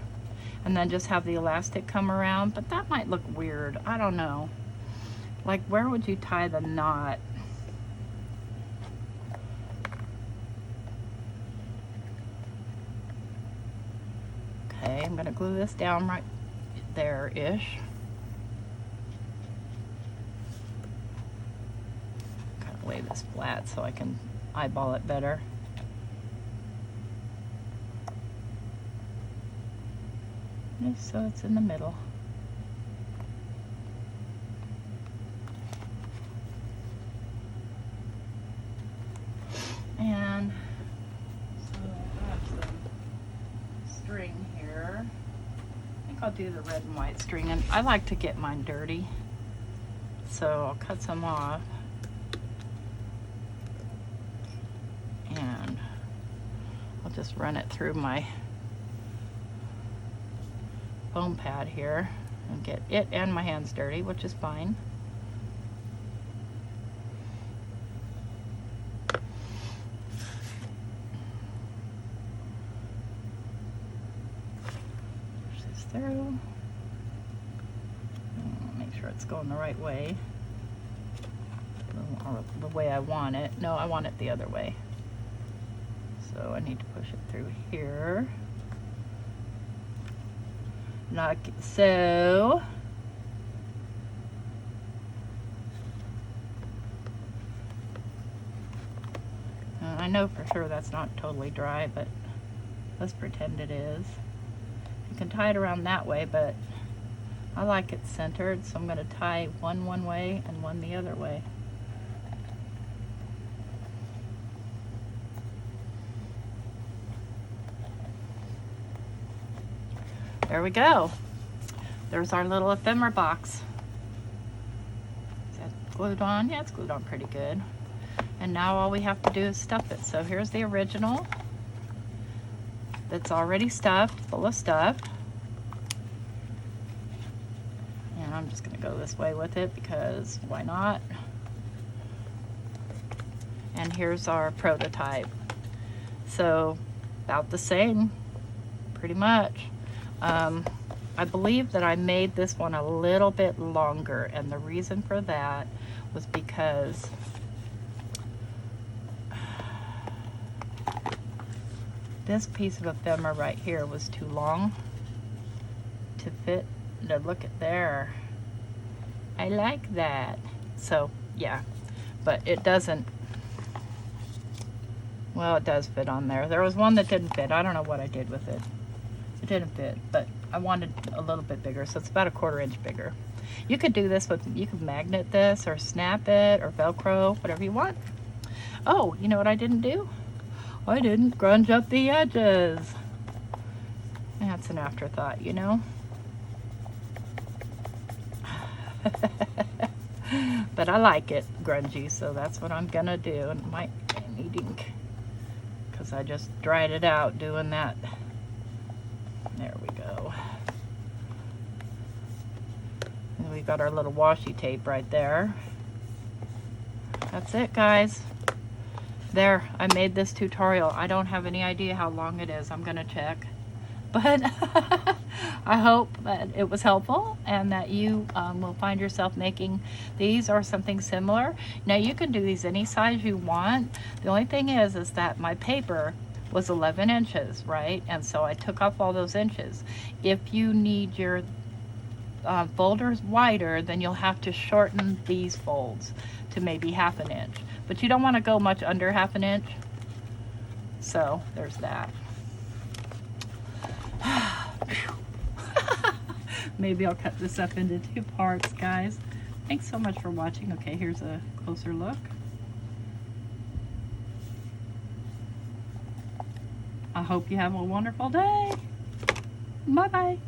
and then just have the elastic come around, but that might look weird. I don't know. Like, where would you tie the knot? Okay, I'm gonna glue this down right there-ish. Kind of lay this flat so I can eyeball it better. Just so it's in the middle. And so I have some string here. I think I'll do the red and white string, and I like to get mine dirty, so I'll cut some off. And I'll just run it through my foam pad here and get it and my hands dirty, which is fine. Push this through. Make sure it's going the right way. Or the way I want it. No, I want it the other way. So I need to push it through here. Like so. I know for sure that's not totally dry, but let's pretend it is. You can tie it around that way, but I like it centered, so I'm going to tie one way and one the other way. There we go. There's our little ephemera box. Is that glued on? Yeah, it's glued on pretty good. And now all we have to do is stuff it. So here's the original that's already stuffed, full of stuff. And I'm just going to go this way with it because why not? And here's our prototype. So about the same, pretty much. I believe that I made this one a little bit longer, and the reason for that was because this piece of ephemera right here was too long to fit. Now look at there. I like that. So yeah, but it doesn't, well, it does fit on there. There was one that didn't fit. I don't know what I did with it. It didn't fit, but I wanted a little bit bigger, so it's about 1/4 inch bigger. You could do this with, you could magnet this or snap it or Velcro, whatever you want. Oh, you know what I didn't do? I didn't grunge up the edges. That's an afterthought, you know? But I like it grungy, so that's what I'm gonna do. And I need ink because I just dried it out doing that. There we go. And we've got our little washi tape right there. That's it, guys. There, I made this tutorial. I don't have any idea how long it is. I'm gonna check. But I hope that it was helpful and that you will find yourself making these or something similar. Now you can do these any size you want. The only thing is that my paper was 11 inches, right? And so I took off all those inches. If you need your folders wider, then you'll have to shorten these folds to maybe 1/2 inch. But you don't want to go much under 1/2 inch. So there's that. Maybe I'll cut this up into 2 parts, guys. Thanks so much for watching. Okay, here's a closer look. I hope you have a wonderful day. Bye-bye.